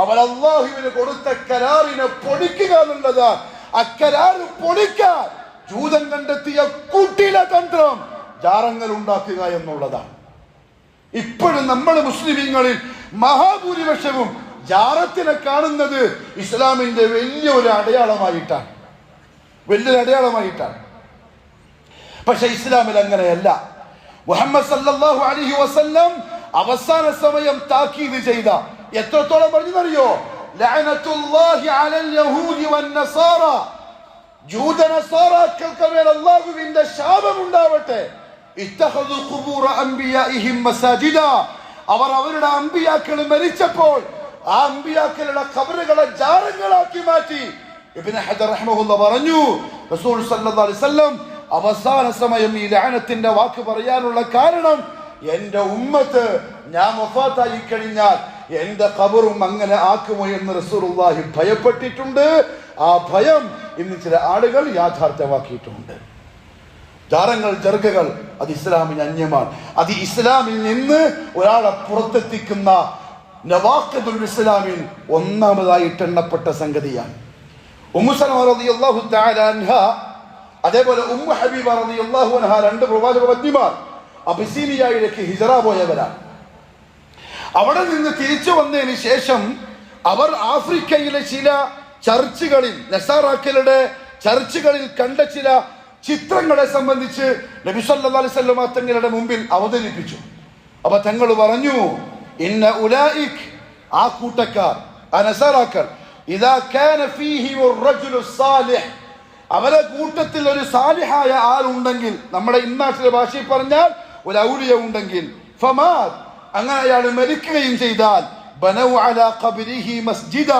അവർ അല്ലാഹുവിന് കൊടുത്ത കരാറിനെ പൊളിക്കുക എന്നുള്ളതാണ്. അക്കരാറ് പൊളിക്കാൻ ജൂതൻ കണ്ടെത്തിയ കുട്ടില തന്ത്രം ജാറങ്ങൾ ഉണ്ടാക്കുക എന്നുള്ളതാണ്. ഇപ്പോഴും നമ്മൾ മുസ്ലിമീങ്ങളിൽ മഹാഭൂരിപക്ഷവും ജാറത്തിനെ കാണുന്നത് ഇസ്ലാമിന്റെ വലിയൊരു അടയാളമായിട്ടാണ്. പക്ഷെ ഇസ്ലാമിൽ അങ്ങനെയല്ല. മുഹമ്മദ് സല്ലല്ലാഹു അലൈഹി വസല്ലം അവസാന സമയം താക്കീത് ചെയ്ത എത്രത്തോളം പറഞ്ഞറിയോ? ലഅനത്തുല്ലാഹി അലൽ യഹൂദി വന്നസാറ, ജൂതനസാറാക്കൾക്ക് മേൽ അല്ലാഹുവിന്റെ ശാപം ഉണ്ടാവട്ടെ. ഇത്തഖദു ഖുബൂറ അംബിയാഇഹിം മസാജിദ, അവർ അവരുടെ അമ്പിയാക്കൾ മരിച്ചപ്പോൾ ആ അമ്പിയാക്കളുടെ ഖബറുകളെ ജാറങ്ങളാക്കി മാറ്റി. ഇബ്നു ഹജർ റഹ്മഹുല്ലാഹ് പറഞ്ഞു, റസൂൽ സല്ലല്ലാഹു അലൈഹി വസല്ലം അവസാന സമയം ഈ ലഅനത്തിന്റെ വാക്ക് പറയാനുള്ള കാരണം എന്റെ ഉമ്മത്ത് ഞാൻ വഫാത്തായി കഴിഞ്ഞാൽ എന്റെ ഖബറും അങ്ങനെ ആക്കുമോ എന്ന് റസൂലുള്ളാഹി ഭയപ്പെട്ടിട്ടുണ്ട്. ആ ഭയം ഇന്ന് ചില ആളുകൾ യാഥാർത്ഥ്യമാക്കിയിട്ടുണ്ട്. ജാറങ്ങൾ, ജർഗകൾ അത് ഇസ്ലാമിന് അന്യമാണ്. അത് ഇസ്ലാമിൽ നിന്ന് ഒരാളെ പുറത്തെത്തിക്കുന്ന നവാഖിദുൽ ഇസ്ലാമിൽ ഒന്നാമതായിട്ട് എണ്ണപ്പെട്ട സംഗതിയാണ്. ഉമ്മു സലമ റളിയല്ലാഹു തആല അൻഹ, അതേപോലെ ഉമ്മു ഹബീബ റളിയല്ലാഹു അൻഹ, രണ്ട് പ്രവാചക പത്നിമാർ അബിസീനിയയിലേക്ക് ഹിജറ പോയവരാണ്. അവിടെ നിന്ന് തിരിച്ചു വന്നതിന് ശേഷം അവർ ആഫ്രിക്കയിലെ ചില ചർച്ചുകളിൽ, നസാറാക്കളുടെ ചർച്ചുകളിൽ കണ്ട ചില ചിത്രങ്ങളെ സംബന്ധിച്ച് നബി സല്ലല്ലാഹു അലൈഹി വസല്ലം തങ്ങളുടെ മുമ്പിൽ അവതരിപ്പിച്ചു. അപ്പൊ തങ്ങൾ പറഞ്ഞു, ഇന്ന ഉലൈക്, ആ കൂട്ടക്കാർ, ആ നസാറാക്കൾ, ഇദാ കാന ഫീഹി റജുലു സാലിഹ്, അവരെ കൂട്ടത്തിൽ ഒരു സാലിഹായ ആളുണ്ടെങ്കിൽ, നമ്മുടെ ഇന്നാട്ടിലെ ഭാഷയിൽ പറഞ്ഞാൽ ഒരു ഔലിയ ഉണ്ടെങ്കിൽ, ഫമാത്, അങ്ങനെ അയാൾ മരിക്കുകയും ചെയ്താൽ, ബനൗ അലാ ഖബ്രിഹി മസ്ജിദ,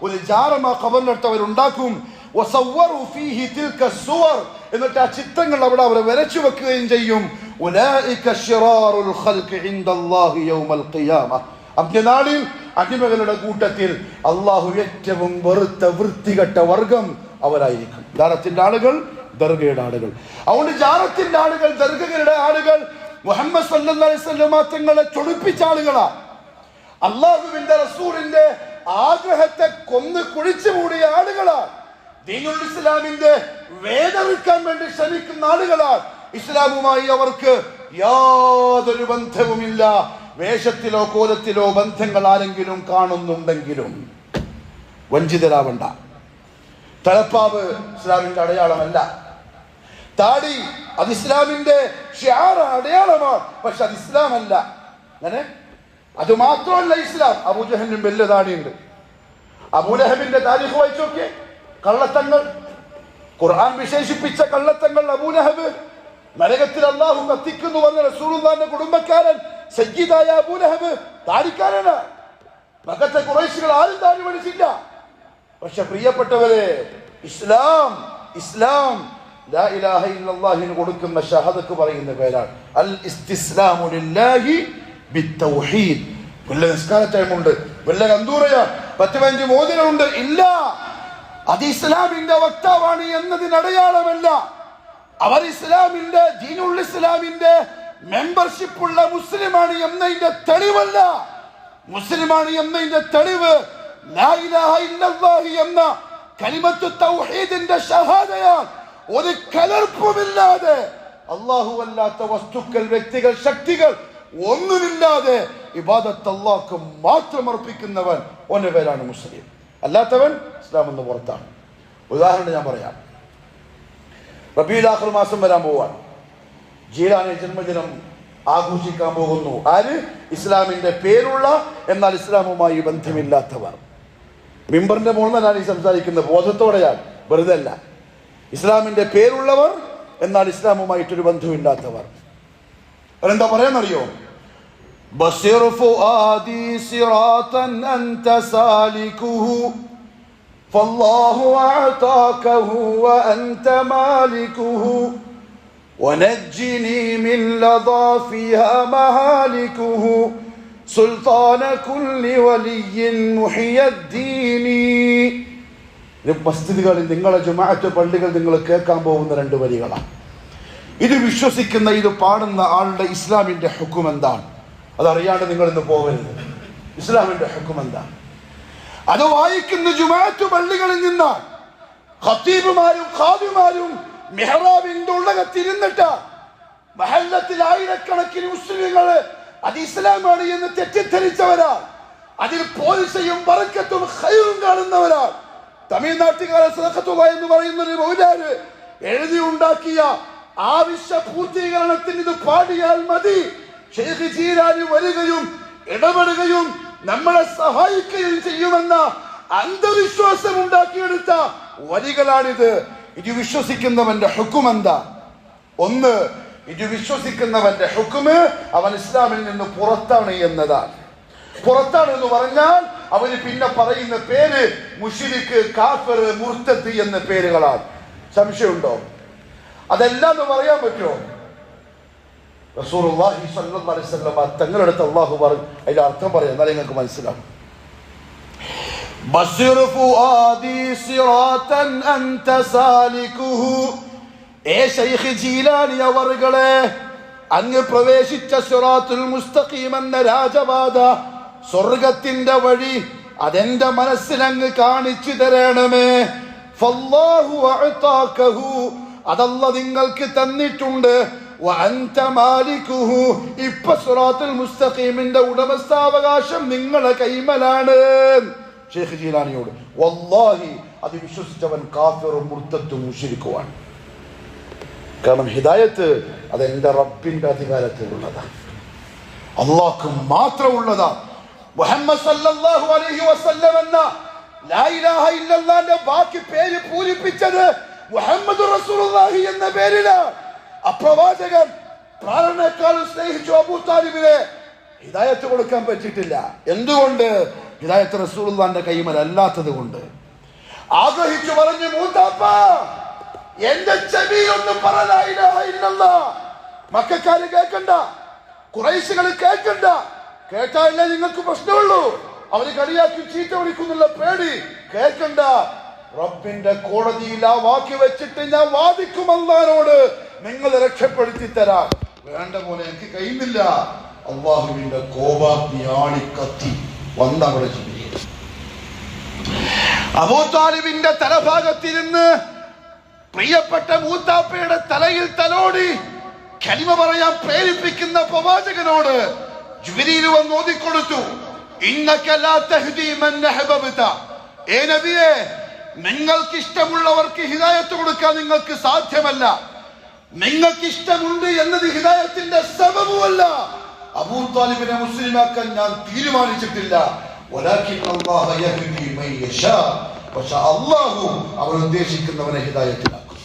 ഒരു ജാറമ ഖബറിനടുത്തവരുണ്ടാക്കും, വസവ്വറു ഫീഹി തിൽക സുവർ, എന്നിട്ട് ആ ചിത്രങ്ങൾ അവിടെ അവർ വരച്ചു വെക്കുകയും ചെയ്യും. ഉലൈക ശിറാറുൽ ഖൽഖി ഇൻദല്ലാഹി യൗമൽ ഖിയാമ, അന്ത്യനാളിൽ അടിമകളുടെ കൂട്ടത്തിൽ അള്ളാഹു ഏറ്റവും വെറുത്ത വൃത്തികെട്ട വർഗം അവരായിരിക്കും. ജാറത്തിന്റെ ആളുകൾ, ദർഗയുടെ ആളുകൾ. അതുകൊണ്ട് ജാറത്തിന്റെ ആളുകൾ, ദർഗകളുടെ ആളുകൾ മുഹമ്മദ് സല്ലല്ലാഹു അലൈഹി വസല്ലം തങ്ങളെ ചൊടിപ്പിച്ച ആളുകളാ. അള്ളാഹുവിന്റെ റസൂലിന്റെ ആഗ്രഹത്തെ കൊന്ന് കുഴിച്ചു മൂടിയ ആളുകളാണ്. ദീനുൽ ഇസ്ലാമിന്റെ വേദറിക്കാൻ വേണ്ടി ശ്രമിക്കുന്ന ആളുകളാണ്. ഇസ്ലാമുമായി അവർക്ക് യാതൊരു ബന്ധവുമില്ല. വേഷത്തിലോ കോലത്തിലോ ബന്ധങ്ങൾ ആരെങ്കിലും കാണുന്നുണ്ടെങ്കിലും വഞ്ചിതരാവണ്ട. തലപ്പാവ് ഇസ്ലാമിന്റെ അടയാളമല്ല. താടി അത് ഇസ്ലാമിന്റെ ഷിആർ അടയാളമാണ്, പക്ഷെ അത് ഇസ്ലാമല്ല. അങ്ങനെ അത് മാത്രമല്ല ഇസ്ലാം. അബൂജഹലിനും വലിയ താടിയുണ്ട്. അബൂലഹബിന്റെ താരിഖ് വായിച്ചു നോക്കിയേ. കള്ളത്തങ്ങൾ, ഖുർആൻ വിശേഷിപ്പിച്ച കള്ളത്തങ്ങൾ. അബൂലഹബ് നരകത്തിൽ അല്ലാഹു കത്തിക്കുന്നു പറഞ്ഞ റസൂലുള്ളാഹിന്റെ കുടുംബക്കാരൻ സയ്യിദായ അബൂലഹബ് താടിക്കാരനാണ്. മക്കത്തെ ഖുറൈശികൾ ആരും താടി പഠിച്ചില്ല. പക്ഷെ പ്രിയപ്പെട്ടവരെ, ഇസ്ലാം ലാ ഇലാഹ ഇല്ലല്ലാഹിന് കൊടുക്കുന്ന ഷഹാദത്ത് പറയുന്ന പേരാണ് അൽ ഇസ്തിസ്ലാമു ലില്ലാഹി ബിത്തൗഹീദ്. വല്ല നിസ്കാര ടൈമുണ്ട്, വല്ല കന്തൂറയാണ്, 10-15 മോതിരമുണ്ട്, ഇല്ല, അത് ഇസ്ലാമിന്റെ വക്താവാണ് എന്നതിനടയാളമല്ല. അവർ ഇസ്ലാമിന്റെ, ദീനുൽ ഇസ്ലാമിന്റെ മെമ്പർഷിപ്പ് ഉള്ള മുസ്ലിമാണ് എന്നതിന്റെ തെളിവല്ല. മുസ്ലിമാണ് എന്നതിന്റെ തെളിവ് ലാ ഇലാഹ ഇല്ലല്ലാഹി എന്ന കലിമത്തു തൗഹീദിന്റെ ഷഹാദയാണ്. ഒരു കലർപ്പുമില്ലാതെ, അല്ലാഹു അല്ലാത്ത വസ്തുക്കൾ, വ്യക്തികൾ, ശക്തികൾ ഒന്നുമില്ലാതെ ഇബാദത്ത് അല്ലാഹ്ക്ക് മാത്രം അർപ്പിക്കുന്നവൻ ഓന്റെ പേരാണ് മുസ്ലിം. അല്ലാത്തവൻ ഇസ്ലാം എന്ന് പുറത്താണ്. ഉദാഹരണം ഞാൻ പറയാം. റബീഉൽ ആഖിർ മാസം വരാൻ പോവാൻ, ജീലാനി ജന്മദിനം ആഘോഷിക്കാൻ പോകുന്നു. ആര്? ഇസ്ലാമിന്റെ പേരുള്ള എന്നാൽ ഇസ്ലാമുമായി ബന്ധമില്ലാത്തവർ. മിമ്പറിന്റെ മുകളിൽ നിന്നാണ് ഈ സംസാരിക്കുന്നത്, ബോധത്തോടെയാണ്, വെറുതെ അല്ല. ഇസ്ലാമിന്റെ പേരുള്ളവർ എന്നാൽ ഇസ്ലാമുമായിട്ടൊരു ബന്ധമില്ലാത്തവർ. അവരെന്താ പറയാന്നറിയോ? ബസിർ ഫുആദി സിറാതൻ അൻത സാലികുഹു ഫല്ലാഹു അഅതാകഹു വഅൻത മാലികുഹു വനജ്ജിനി മിൻ ലദാ ഫിഹാ മഹാലികുഹു സുൽത്താന കുല്ലി വലിയ്യിൻ മുഹിയദ്ദീനി. മസ്ജിദുകളിൽ നിങ്ങളെ ജുമാഅത്ത് പള്ളികൾ നിങ്ങൾ കേൾക്കാൻ പോകുന്ന 2 വരികളാണ്. ഇത് വിശ്വസിക്കുന്ന, ഇത് പാടുന്ന ആളുടെ ഇസ്ലാമിന്റെ ഹുക്കം എന്താണ്? അതറിയാണ്ട് നിങ്ങൾ ഇന്ന് പോകരുത്. ഇസ്ലാമിന്റെ ഹുക്കം എന്താണ്? അത് വായിക്കുന്ന ജുമാഅത്ത് പള്ളികളിൽ നിന്നാണ്. ഖത്തീബുമാരും ഖാദിമാരും മിഹ്റാബിന്റെ ഉള്ളകത്തിരുന്നിട്ട് മഹല്ലത്തിൽ ആയിരക്കണക്കിന് മുസ്ലിങ്ങൾ അത് ഇസ്ലാമാണ് എന്ന് തെറ്റിദ്ധരിച്ചവരാ. അതിൽ പോലീസയും ബറക്കത്തും ഖൈറും കാണുന്നവരാ. തമിഴ്നാട്ടുകാരൻ സദഖത്തുള്ള എന്ന് പറയുന്ന ഒരു മൗലാര് എഴുതി ഉണ്ടാക്കിയ ആവശ്യ പൂർത്തീകരണത്തിന് ഇത് പാടിയാൽ മതി, ഷെയ്ഖ് ജീലാനി വരികയും ഇടപെടുകയും നമ്മളെ സഹായിക്കുകയും ചെയ്യുമെന്ന അന്ധവിശ്വാസം ഉണ്ടാക്കിയെടുത്ത വരികളാണിത്. ഇത് വിശ്വസിക്കുന്നവന്റെ ഹുക്കം എന്താ? ഒന്ന്, ഇത് വിശ്വസിക്കുന്നവന്റെ ഹുക്മ് അവൻ ഇസ്ലാമിൽ നിന്ന് പുറത്താണ് എന്നതാണ്. പുറത്താണ് എന്ന് പറഞ്ഞാൽ അവന് പിന്നെ പറയുന്ന പേര് മുശ്രിക്ക്, കാഫിർ, മുർത്തദ് എന്ന പേരുകളാണ്. സംശയമുണ്ടോ? അതെല്ലാം എന്ന് പറയാൻ പറ്റുമോ? റസൂലുള്ളാഹി സ്വല്ലല്ലാഹു അലൈഹി വസല്ലം തങ്ങളുടെ അടുത്ത് അല്ലാഹു പറഞ്ഞു, അതിന്റെ അർത്ഥം പറയാം, എന്നാലേ നിങ്ങൾക്ക് മനസ്സിലാവും. ബസിർ ഫുആദി സിറാതൻ അൻത സാലികുഹു. ശൈഖ് ജീലാനി അവർകളെ, അങ്ങ് പ്രവേശിച്ച സിറാത്തുൽ മുസ്തഖീം എന്ന രാജപാത, സ്വർഗത്തിന്റെ വഴി, അതെന്റെ മനസ്സിൽ അങ്ങ് കാണിച്ചു തരണമേ. ഫല്ലാഹു അഅതാകഹു, അതല്ല നിങ്ങൾക്ക് തന്നിട്ടുണ്ട്. വഅൻത മാലികുഹു, ഇപ്പൊ സിറാത്തുൽ മുസ്തഖീമിന്റെ ഉടമസ്ഥാവകാശം നിങ്ങളുടെ കൈമലാണ്. ഷെയ്ഖ് ജീലാനിയോട്, വല്ലാഹി അത് വിശ്വസിച്ചവൻ കാഫിറും മുർത്തദും മുശ്രിക്കുമാണ്. കാരണം ഹിദായത്ത് അത് എന്റെ റബ്ബിന്റെ അധികാരത്തിലുള്ളതാണ്, അള്ളാഹ്ക്ക് മാത്രമുള്ളതാ. മുഹമ്മദ് സല്ലല്ലാഹു അലൈഹി വസല്ലം എന്ന ലാ ഇലാഹ ഇല്ലല്ലാഹുവിന്റെ ബാക്കി പേര് പൂരിപ്പിച്ചത് മുഹമ്മദ് റസൂലുള്ളാഹി എന്ന പേരിലാണ്. അപ്രവാചകൻ പ്രാണനേക്കാളും സ്നേഹിച്ചു അബൂ താലിബിനെ. ഹിദായത്ത് കൊടുക്കാൻ പറ്റിയിട്ടില്ല. എന്തുകൊണ്ട്? ഹിദായത്ത് റസൂലുള്ളാഹിന്റെ കൈമലല്ലാത്തത് കൊണ്ട്. ആഗ്രഹിച്ചു പറഞ്ഞു, മൂത്താപ്പ എന്റെ ചെവിയിലൊന്നും പറ ലാ ഇലാഹ ഇല്ലല്ലാഹ്. മക്കക്കാര് കേൾക്കണ്ട, ഖുറൈശികൾ കേൾക്കണ്ട. കേട്ടാലേ നിങ്ങൾക്ക് പ്രശ്നമുള്ളൂ. അവര് കളിയാക്കി ചീത്ത വിളിക്കുന്നുള്ള പേടി. കേൾക്കണ്ട. റബ്ബിന്റെ കോടതിയിൽ ആ വാക്ക് വെച്ചിട്ട് ഞാൻ വാദിക്കും അല്ലാഹുവോട്, നിങ്ങൾ രക്ഷപ്പെടുത്തി തരാം. വേണ്ട പോലെ എനിക്ക് കഴിയുന്നില്ല. അള്ളാഹുവിന്റെ കോപാഗ്നി ആളിക്കത്തി വന്ന അവിടെ ജിബ്രീൽ. അബൂ താലിബിന്റെ തലഭാഗത്തിരുന്ന് പ്രിയപ്പെട്ട മൂത്താപ്പയുടെ തലയിൽ തലോടി കലിമ പറയാൻ പ്രേരിപ്പിക്കുന്ന പ്രവാചകനോട് ജിബ്രീൽ വന്ന് ഓതിക്കൊടുത്തു, ഇന്നക ലാ തഹ്ദി മൻ അഹ്ബബ്ത. ഏ നബിയേ, നിങ്ങൾക്ക് ഇഷ്ടമുള്ളവർക്ക് ഹിദായത്ത് കൊടുക്കാൻ നിങ്ങൾക്ക് സാധ്യമല്ല. നിങ്ങൾക്ക് ഇഷ്ടമുണ്ട് എന്നത് ഹിദായത്തിന്റെ സബബുമല്ല. അബൂ താലിബിനെ മുസ്ലിമാക്കാൻ ഞാൻ തീരുമാനിച്ചിട്ടില്ല. വലാകിൻ അല്ലാഹു യഹ്ദി മൻ യശാ. പക്ഷേ അല്ലാഹു അവൻ ഉദ്ദേശിക്കുന്നവനെ ഹിദായത്തിലാക്കും.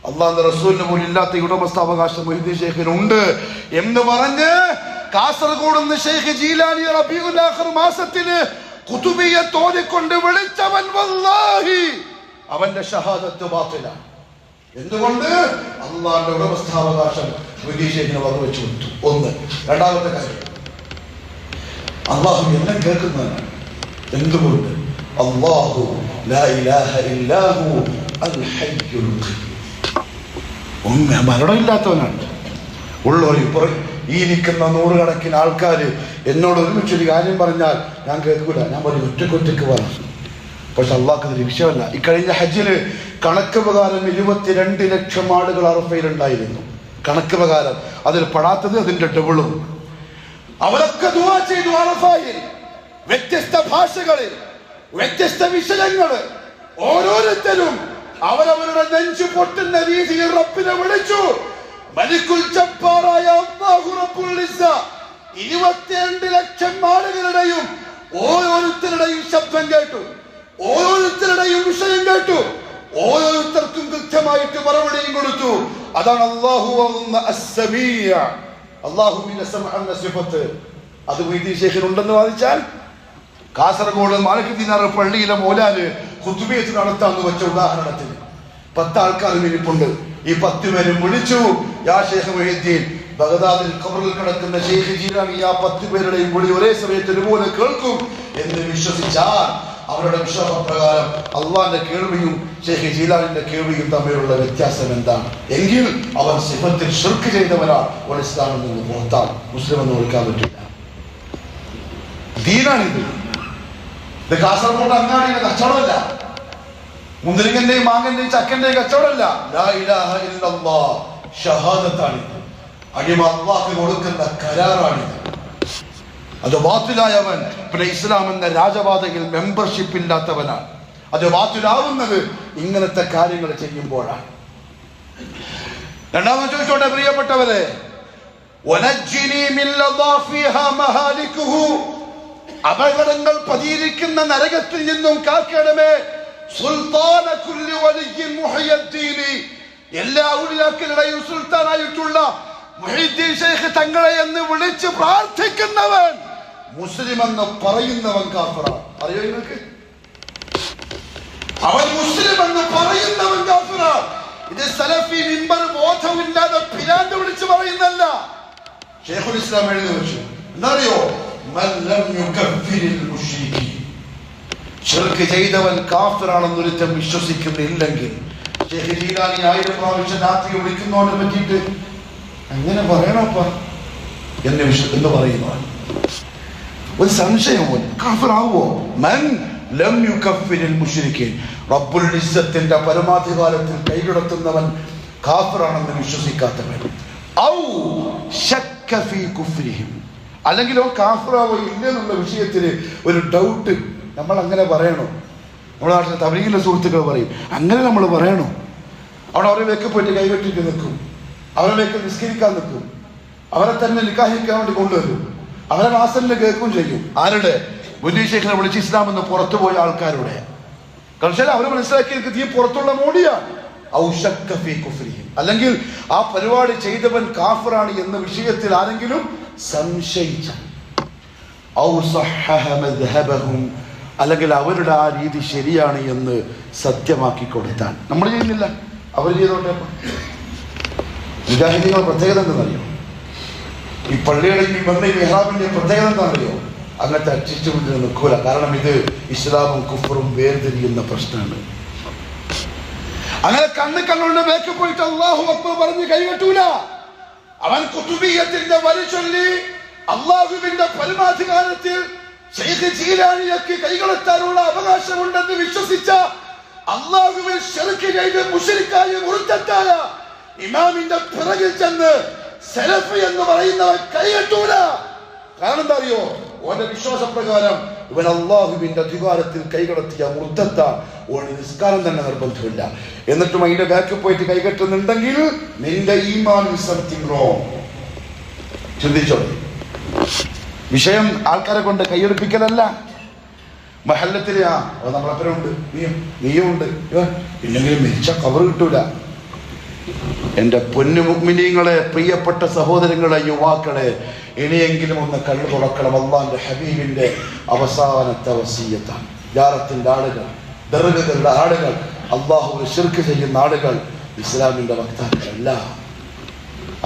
അല്ലാഹുവിന്റെ റസൂലിന് പോലും ഇല്ലാത്ത ഉടമസ്ഥാവകാശം മൊഹീദ്ദീൻ ശൈഖിനുണ്ട് എന്ന് പറഞ്ഞ് കാസർഗോഡ് നിന്ന് ഷെയ്ഖ് ജീലാനി റബീഉൽ ആഖിർ മാസത്തിന് ഖുതുബിയ്യത്ത് ഓതിക്കൊണ്ട് വിളിച്ചവൻ വല്ലാഹി അവന്റെ ഷഹാദത്ത് ബാത്തിലാണ്. എന്തുകൊണ്ട്? അള്ളാഹുവിന്റെ ഉടമസ്ഥാവകാശം മൊഹീദ്ദീൻ ശൈഖിന് വകവെച്ചു കൊടുത്തു. ഒന്ന്. രണ്ടാമത്തെ കാര്യം, അള്ളാഹു എല്ലാം കേൾക്കുന്നവനാണ്. എന്തുകൊണ്ട്? അല്ലാഹു ലാ ഇലാഹ ഇല്ലാഹു അൽ ഹയ്യുൽ ഖയ്യൂം. മരണമില്ലാത്തവനാണ്. ഉള്ളവർ ഈ നിൽക്കുന്ന നൂറുകണക്കിന് ആൾക്കാർ എന്നോട് ഒരുമിച്ചൊരു കാര്യം പറഞ്ഞാൽ ഞാൻ കേൾക്കൂല. ഞാൻ പറയും ഒറ്റക്കൊറ്റക്ക് പറഞ്ഞു. പക്ഷെ അള്ളാഹ്ക്ക് അതൊരു വിഷയമല്ല. ഇക്കഴിഞ്ഞ ഹജ്ജില് കണക്ക് പ്രകാരം 22 ലക്ഷം ആളുകൾ അറഫയിലുണ്ടായിരുന്നു. കണക്ക് പ്രകാരം അതിൽ പെടാത്തത് അതിന്റെ ഡബിളും. അവരൊക്കെ ദുആ ചെയ്തു അറഫയിൽ, വ്യത്യസ്ത ഭാഷകളിൽ, വ്യത്യസ്ത വിഷയങ്ങള്. ഓരോരുത്തരും അവരവരുടെ നെഞ്ചു പൊട്ടുന്ന രീതിയിൽ റബ്ബിനെ വിളിച്ചു. മലിക്കുൽ ജബ്ബാറായ അല്ലാഹു റബ്ബുൽ ഇസ്സ 22 ലക്ഷം ആളുകളുടെയും ഓരോരുത്തരുടെയും ശബ്ദം കേട്ടു, ഓരോരുത്തരുടെയും വിഷയം കേട്ടു, ഓരോരുത്തർക്കും കൃത്യമായിട്ട് മറുപടിയും കൊടുത്തു. അതാണ് അല്ലാഹു അസ്-സമീഅ. അല്ലാഹുവിന്റെ സമഅന്ന സിഫത്ത് അത് മൊഹീദ്ദീൻ ശൈഖിനുണ്ടെന്ന് വാദിച്ചാൽ കാസർഗോഡ് മാലിക് ദീനാർ പള്ളിയിലെ മൗലാന് ഖുതുബിയത്ത് നടത്താന്ന് വെച്ച ഉദാഹരണത്തിന് 10 ആൾക്കാർ ഇരിപ്പുണ്ട്. ഈ 10 പേരും വിളിച്ചു, യാ ശൈഖ് മൊഹീദ്ദീൻ ബഗ്ദാദിൽ ഖബറിൽ കിടക്കുന്ന ശൈഖ് ജീലാനി ആ 10 പേരുടെയും കൂടി ഒരേ സമയത്ത് ഒരുപോലെ കേൾക്കും എന്ന് വിശ്വസിച്ചാൽ അവരുടെ വിശ്വാസപ്രകാരം അള്ളാന്റെ കേൾവിയും ശൈഖ് ജീലാനിന്റെ കേൾവിയും തമ്മിലുള്ള വ്യത്യാസം എന്താണ് എങ്കിൽ അവൻ സിഫത്തിൽ ശിർക്ക് ചെയ്തവനാണ്. അവൻ ഇസ്ലാമിൽ നിന്ന് പുറത്താണ്, മുസ്ലിം എന്ന് വിളിക്കാൻ പറ്റില്ല. ദീനാണിത്. ഇത് കാസർഗോഡ് അങ്ങാടിയുടെ കച്ചവടമല്ല, മുന്തിരിങ്ങന്റെയും മാങ്ങന്റെയും ചക്കന്റെയും കച്ചവടമല്ല. ലാ ഇലാഹ ഇല്ലല്ലാഹ് ഷഹാദത്താണിത്. അടിമ അല്ലാഹു കൊടുക്കുന്ന കരാറാണിത്. അത് ബാത്തിലായവൻ പിന്നെ ഇസ്ലാം എന്ന രാജപാതയിൽ മെമ്പർഷിപ്പ് ഇല്ലാത്തവനാണ്. അത് ബാത്തിലാവുന്നത് ഇങ്ങനത്തെ കാര്യങ്ങൾ ചെയ്യുമ്പോഴാണ്. രണ്ടാമത് ചോദിച്ചോട്ടെ പ്രിയപ്പെട്ടവരെ, അപകടങ്ങൾ പതിയിരിക്കുന്ന നരകത്തിൽ നിന്നും കാക്കണമേ. എല്ലാ ഔലിയാക്കളുടെയും സുൽത്താനായിട്ടുള്ള മുഹീദ്ദീൻ ശൈഖ് തങ്ങളെ എന്ന് വിളിച്ച് പ്രാർത്ഥിക്കുന്നവൻ മുസ്ലിം എന്ന് പറയുന്നവൻ കാഫിറാണ്. അറിയോ നിങ്ങൾക്ക്? അവൻ മുസ്ലിം എന്ന് പറയുന്നവൻ കാഫിറാണ്. ഇത് സലഫി മിമ്പർ ബോധമില്ലാതെ പിരാന്ത് വിളിച്ച് പറയുന്നല്ല. ശൈഖുൽ ഇസ്ലാം എഴുതി വെച്ചു. എന്താ അറിയോ? ശിർക്ക് ചെയ്തവൻ കാഫിറാണെന്ന് ഒരുത്തൻ വിശ്വസിക്കുന്നില്ലെങ്കിൽ, ശൈഖ് ജീലാനി 1000 പ്രാവശ്യം രാത്രി വിളിക്കുന്നവനെ പറ്റിയിട്ട് അങ്ങനെ പറയണപ്പ എന്ന് പറയുന്നവൻ ഒരു സംശയമോ കാഫിറാവോ? മൻ ലം യുകഫിരിൽ മുശ്രിക്കീൻ, റബ്ബുൽ ഇസ്സത്തിന്റെ പരമാധികാരത്തിൽ കൈകടത്തുന്നവൻ കാഫിറാണെന്ന് വിശ്വസിക്കാത്തവൻ. ഔ ശക്ക ഫീ കുഫ്രിഹിം, അല്ലെങ്കിൽ ഓ കാഫിറാവോ ഇല്ലെന്നുള്ള വിഷയത്തിൽ ഒരു ഡൗട്ട്. നമ്മൾ അങ്ങനെ പറയണോ? നമ്മുടെ നാട്ടിലെ തബ്ലീഗിലെ സുഹൃത്തുക്കൾ പറയും അങ്ങനെ നമ്മൾ പറയണോ? അവിടെ അവരെ വേക്ക് പോയിട്ട് കൈവെട്ടിട്ട് നിൽക്കും, അവരെ വേക്ക് നിസ്കരിക്കാൻ നിൽക്കും, അവരെ തന്നെ നിക്കാഹിക്കാൻ വേണ്ടി കൊണ്ടുവരും, അവരെ വാസലിന് കേൾക്കും ചെയ്യും. ആരുടെ? മുന്നീ ശേഖരെ വിളിച്ച് ഇസ്ലാം എന്ന് പുറത്തു പോയ ആൾക്കാരുടെ. കാരണം അവർ മനസ്സിലാക്കി ഈ പുറത്തുള്ള മോഡിയാണ്. അല്ലെങ്കിൽ ആ പരിപാടി ചെയ്തവൻ കാഫിറാണ് എന്ന വിഷയത്തിൽ ആരെങ്കിലും സംശയിച്ച, അല്ലെങ്കിൽ അവരുടെ ആ രീതി ശരിയാണ് എന്ന് സത്യമാക്കി കൊടുത്താൽ. നമ്മൾ ചെയ്യുന്നില്ല, അവർ ചെയ്തോട്ടെ. മുജാഹിദീങ്ങളുടെ പ്രത്യേകത എന്താണെന്നറിയോ? ഈ പള്ളിയുടെ ഈ മെഹ്റാബിന്റെ പ്രത്യേകത എന്താണെന്നറിയോ? അങ്ങനത്തെ അടിച്ചുകൊണ്ട് നിൽക്കൂല. കാരണം ഇത് ഇസ്ലാമും കുഫറും വേർതിരിയുന്ന പ്രശ്നമാണ്. അങ്ങനെ കണ്ണുകൊണ്ട് വേക്ക് പോയിട്ട് അല്ലാഹു അക്ബർ പറഞ്ഞ് കൈകെട്ടൂല. അവൻ കുതുബിയ്യത്തിന്റെ വരി ചൊല്ലി അല്ലാഹുവിന്റെ പരമാധികാരത്തിൽ ശൈഖ് ജീലാനിക്ക് കൈകളെത്താനുള്ള അവകാശമുണ്ടെന്ന് വിശ്വസിച്ച, അല്ലാഹുവിൽ ശിർക്ക് ചെയ്ത് മുശ്രിക്കായ മുർത്തത്തായ ഇമാമിന്റെ പിറകിൽ ചെന്ന് സലഫി എന്ന് പറയുന്നവൻ കൈകെട്ടൂല. കാരണം എന്താ അറിയോ? ഓന്റെ വിശ്വാസപ്രകാരം ഇവൻ അല്ലാഹുവിന്റെ അധികാരത്തിൽ കൈകടത്തിയ മുർത്തത്ത, ഓന് നിസ്കാരം തന്നെ നിർബന്ധമില്ല. എന്നിട്ടും അതിന്റെ ബാക്കിൽ പോയിട്ട് കൈകെട്ടുന്നുണ്ടെങ്കിൽ നിന്റെ ഈമാൻ സംതിങ് റോങ്. ചിന്തിച്ചോ? വിഷയം ആൾക്കാരെ കൊണ്ട് കൈയെടുപ്പിക്കലല്ല. മഹല്ലത്തില് നമ്മളപ്പനുണ്ട്, നീയും ഉണ്ട്, ഇല്ലെങ്കിലും മരിച്ച കവർ കിട്ടൂല. എന്റെ പൊന്നു മുഅ്മിനീങ്ങളെ, പ്രിയപ്പെട്ട സഹോദരങ്ങളെ, യുവാക്കളെ, ഇനിയെങ്കിലും ഒന്ന് കണ്ണു തുറക്കണം. അല്ലാഹുവിന്റെ ഹബീബിന്റെ അവസാനത്തെ വസിയ്യത്താണ്. ജാറത്തിന്റെ ആളുകൾ, ദർഗകളുടെ ആളുകൾ, അല്ലാഹുവിനെ ശിർക്ക് ചെയ്യുന്ന ആളുകൾ ഇസ്ലാമിന്റെ വക്താക്കളല്ല.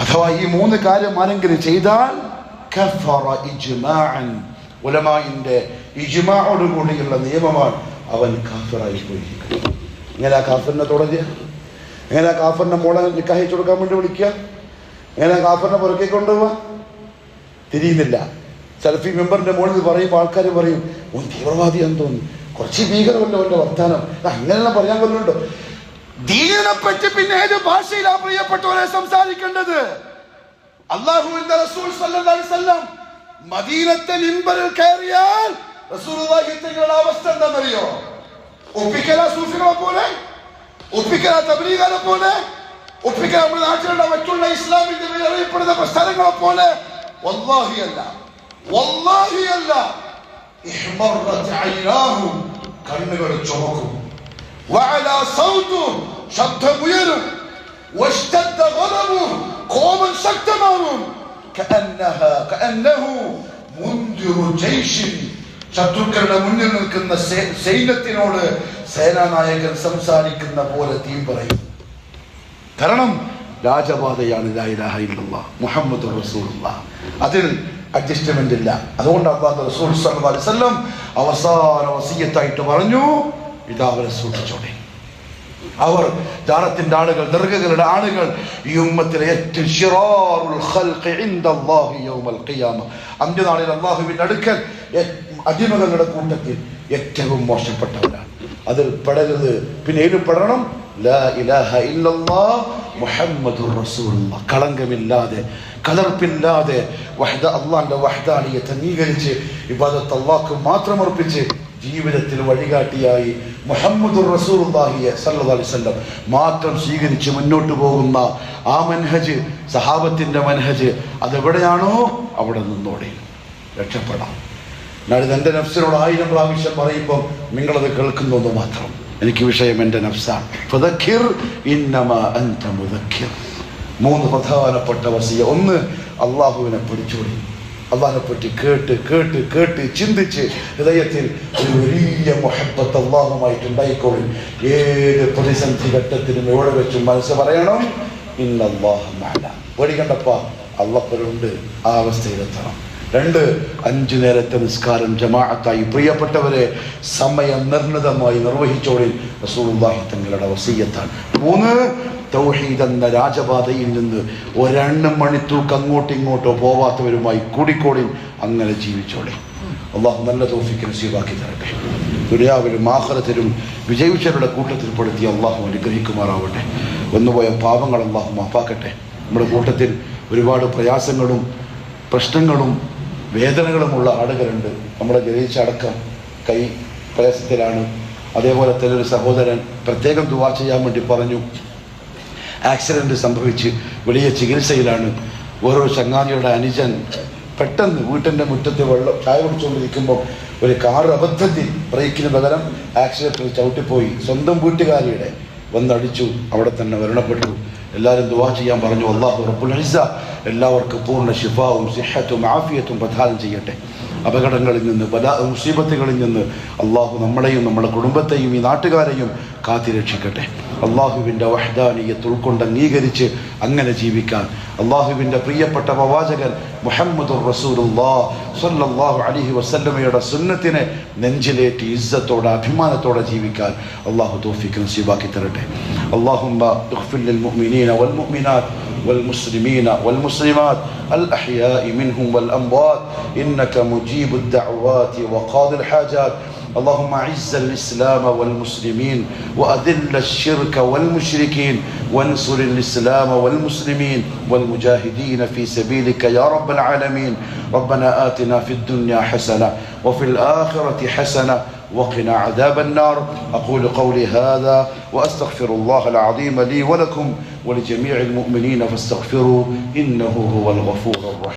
അഥവാ ഈ 3 കാര്യം ആരെങ്കിലും ചെയ്താൽ കഫറ ഇജ്മാഅൻ, ഉലമാഇന്റെ ഇജ്മാഅോട് കൂടിയുള്ള നിയമമാണ്, അവൻ കാഫിറായി പോയിരിക്കുന്നു. ഇങ്ങനെ ആ കാഫിറിനെ തുടരുക, എങ്ങനെ ആ കാഫറിന്റെ മോളെ നിക്കാഹിച്ചു കൊടുക്കാൻ വേണ്ടി വിളിക്കുക, എങ്ങനെ ആ കാഫറിനെ പുറകെ കൊണ്ടുപോവാ? തിരിയുന്നില്ല. സലഫി മെമ്പറിന്റെ മോളിൽ പറയുമ്പോൾ ആൾക്കാർ പറയും ഓൻ തീവ്രവാദിയാന്ന് തോന്നുന്നു, കുറച്ച് ഭീകരമല്ലോ അവന്റെ വർത്താനം. അങ്ങനെയെല്ലാം പറയാൻ കൊല്ലുണ്ടോ? ദീനിനെ പറ്റി പിന്നെ ഏത് ഭാഷയിലാ പ്രിയപ്പെട്ടവരെ സംസാരിക്കേണ്ടത്? അല്ലാഹുവിന്റെ റസൂൽ സല്ലല്ലാഹു അലൈഹി വസല്ലം മദീനത്തെ മിമ്പറിൽ കയറിയാൽ റസൂലുള്ളാഹി തങ്ങളുടെ അവസ്ഥ എന്താണെന്നറിയോ? ഒപ്പിക്കല സൂഫികളെ പോലെ, ഒപ്പിക്കല തബ്ലീഗിനെ പോലെ, ഒപ്പിക്കല നമ്മുടെ നാട്ടിലുള്ള മറ്റുള്ള ഇസ്ലാമിന്റെ പേരിൽ അറിയപ്പെടുന്ന പ്രസ്ഥാനങ്ങളെ പോലെ. വല്ലാഹി അല്ല, വല്ലാഹി അല്ല. ഇഹ്മറത് ഐനാഹു, കണ്ണുകൾ ചുമക്കും. വഅലാ സൗതു, ശബ്ദമുയരും. വഷ്തദ്ദ ഗളബു, കോപം ശക്തമാവും. കഅന്നഹു മുൻദിറു ജയ്ഷിൻ, ശത്രുക്കളുടെ മുന്നിൽ നിൽക്കുന്ന സൈന്യത്തിനോട് സേനാനായകൻ സംസാരിക്കുന്ന പോലെ തീം പറയും. കാരണം രാജപാതയാണ് ലാ ഇലാഹ ഇല്ലല്ലാഹ് മുഹമ്മദുർ റസൂലുള്ളാഹ്. അതിൽ അഡ്ജസ്റ്റ്മെന്റ് ഇല്ല. അതുകൊണ്ട് അല്ലാഹു റസൂൽ സല്ലല്ലാഹു അലൈഹി വസല്ലം അവസാന വസിയത്തായിട്ട് പറഞ്ഞു, ഇതാ അവരെ സൂക്ഷിച്ചോളെ. അവർ ജാറത്തിന്റെ ആളുകൾ, ദർഗകളുടെ ആളുകൾ, ഈ ഉമ്മത്തിലെ ഏറ്റവും ശിറാറുൽ ഖൽഖി ഇൻദല്ലാഹി യൗമൽ ഖിയാമ, അന്ത്യനാളിൽ അല്ലാഹുവിന്റെ അടുക്കൽ അടിമകളുടെ കൂട്ടത്തിൽ ഏറ്റവും മോശപ്പെട്ടവരാണ്. അതിൽ പെടരുത്. പിന്നെ ഏതിൽ പെടണം? ലാ ഇലാഹ ഇല്ലല്ലാഹ് മുഹമ്മദുർ റസൂലുള്ളാഹ്. കളങ്കമില്ലാതെ, കലർപ്പില്ലാതെ അള്ളാന്റെ വഹ്ദാനിയത്തെ അംഗീകരിച്ച് ഇബാദത്ത് അല്ലാഹ്ക്ക് മാത്രം അർപ്പിച്ച് ജീവിതത്തിൽ വഴികാട്ടിയായി മുഹമ്മദുർ റസൂലുള്ളാഹിയെ സല്ലല്ലാഹു അലൈഹി വസല്ലം മാത്രം സ്വീകരിച്ച് മുന്നോട്ട് പോകുന്ന ആ മൻഹജ്, സഹാബത്തിന്റെ മൻഹജ്, അതെവിടെയാണോ അവിടെ നിന്നോടെ രക്ഷപ്പെടാം. ഞാനിത് എൻ്റെ നഫ്സിനോട് 1000 പ്രാവശ്യം പറയുമ്പോൾ നിങ്ങളത് കേൾക്കുന്നു എന്ന് മാത്രം. എനിക്ക് വിഷയം എൻ്റെ നഫ്സാണ്. ഫദക്കിർ ഇന്നമാ അൻത മുദക്കിർ. 3 പ്രധാനപ്പെട്ട വസിയ. ഒന്ന്, അള്ളാഹുവിനെ പഠിച്ചോളി. അള്ളാഹിനെ പറ്റി കേട്ട് കേട്ട് കേട്ട് ചിന്തിച്ച് ഹൃദയത്തിൽ ഒരു വലിയ മുഹബ്ബത്ത് അള്ളാഹുമായിട്ട് ഉണ്ടായിക്കോളി. ഏത് പ്രതിസന്ധി ഘട്ടത്തിലും എവിടെ വെച്ചും മനസ്സ് പറയണം, ഇന്നല്ലാഹ മഅനാ. പേടിക്കണ്ടപ്പ, അള്ളാഹുണ്ട്. ആ അവസ്ഥയിലെത്തണം. 2, 5 നേരത്തെ നിസ്കാരം ജമാഅത്തായി. പ്രിയപ്പെട്ടവരെ, സമയം നിർണിതമായി നിർവഹിച്ചോളി. റസൂലുള്ളാഹി തങ്ങളുടെ വസിയത്താണ്. 3, തൗഹീദ് എന്ന രാജപാതയിൽ നിന്ന് ഒരെണ്ണം മണിത്തൂക്ക് അങ്ങോട്ടും ഇങ്ങോട്ടോ പോവാത്തവരുമായി കൂടിക്കോളി. അങ്ങനെ ജീവിച്ചോളെ. അള്ളാഹു നല്ല തൗഫീഖ് നസീബാക്കി തരട്ടെ. ദുനിയാവിലും ആഖിറത്തിലും വിജയിച്ചവരുടെ കൂട്ടത്തിൽ പെടുത്തി അള്ളാഹു അനുഗ്രഹിക്കുമാറാവട്ടെ. വന്നുപോയ പാപങ്ങൾ അള്ളാഹു മാപ്പാക്കട്ടെ. നമ്മുടെ കൂട്ടത്തിൽ ഒരുപാട് പ്രയാസങ്ങളും പ്രശ്നങ്ങളും വേദനകളുമുള്ള ആളുകളുണ്ട്. നമ്മുടെ ജയിച്ചടക്കം കൈ പ്രയാസത്തിലാണ്. അതേപോലെ തന്നെ ഒരു സഹോദരൻ പ്രത്യേകം ദുആ ചെയ്യാൻ വേണ്ടി പറഞ്ഞു. ആക്സിഡൻറ്റ് സംഭവിച്ച് വലിയ ചികിത്സയിലാണ്. ഓരോ ചങ്ങാതിയുടെ അനുജൻ പെട്ടെന്ന് വീട്ടിൻ്റെ മുറ്റത്ത് ചായ കുടിച്ചുകൊണ്ടിരിക്കുമ്പോൾ ഒരു കാർ അബദ്ധത്തിൽ ബ്രേക്കിന് പകരം ആക്സിഡൻറ്റിൽ ചവിട്ടിപ്പോയി. സ്വന്തം വീട്ടുകാരിയുടെ വന്നടിച്ചു. അവിടെ തന്നെ മരണപ്പെട്ടു. എല്ലാവരും ദുആ ചെയ്യാൻ പറഞ്ഞു. അല്ലാഹു റബ്ബുൽ ഇസ്സ എല്ലാവർക്കും പൂർണ്ണ ശിഫാവും സിഹത്തും ആഫിയത്തും പ്രദാനം ചെയ്യട്ടെ. അപകടങ്ങളിൽ നിന്ന്, മുസീബത്തുകളിൽ നിന്ന് അള്ളാഹു നമ്മളെയും നമ്മുടെ കുടുംബത്തെയും ഈ നാട്ടുകാരെയും കാത്തിരക്ഷിക്കട്ടെ. അള്ളാഹുവിൻ്റെ വഹ്ദാനിയത്ത് ഉൾക്കൊണ്ട് അംഗീകരിച്ച് അങ്ങനെ ജീവിക്കാൻ അള്ളാഹുവിൻ്റെ പ്രിയപ്പെട്ട പ്രവാചകൻ മുഹമ്മദുർ റസൂലുള്ളാഹി സ്വല്ലല്ലാഹു അലൈഹി വസല്ലമയുടെ സുന്നത്തിനെ നെഞ്ചിലേറ്റി ഇസ്സത്തോടെ അഭിമാനത്തോടെ ജീവിക്കാൻ അള്ളാഹു തൗഫീഖ് നസീബാക്കി തരട്ടെ. അല്ലാഹുമ്മ ഇഗ്ഫിർ ലിൽ മുഅ്മിനീന വൽ മുഅ്മിനാത്ത് والمسلمين والمسلمات الأحياء منهم والأموات إنك مجيب الدعوات وقاضي الحاجات. اللهم أعز الإسلام والمسلمين وأذل الشرك والمشركين وانصر الإسلام والمسلمين والمجاهدين في سبيلك يا رب العالمين. ربنا آتنا في الدنيا حسنة وفي الآخرة حسنة وقنا عذاب النار. أقول قولي هذا وأستغفر الله العظيم لي ولكم ولجميع المؤمنين فاستغفروا إنه هو الغفور الرحيم.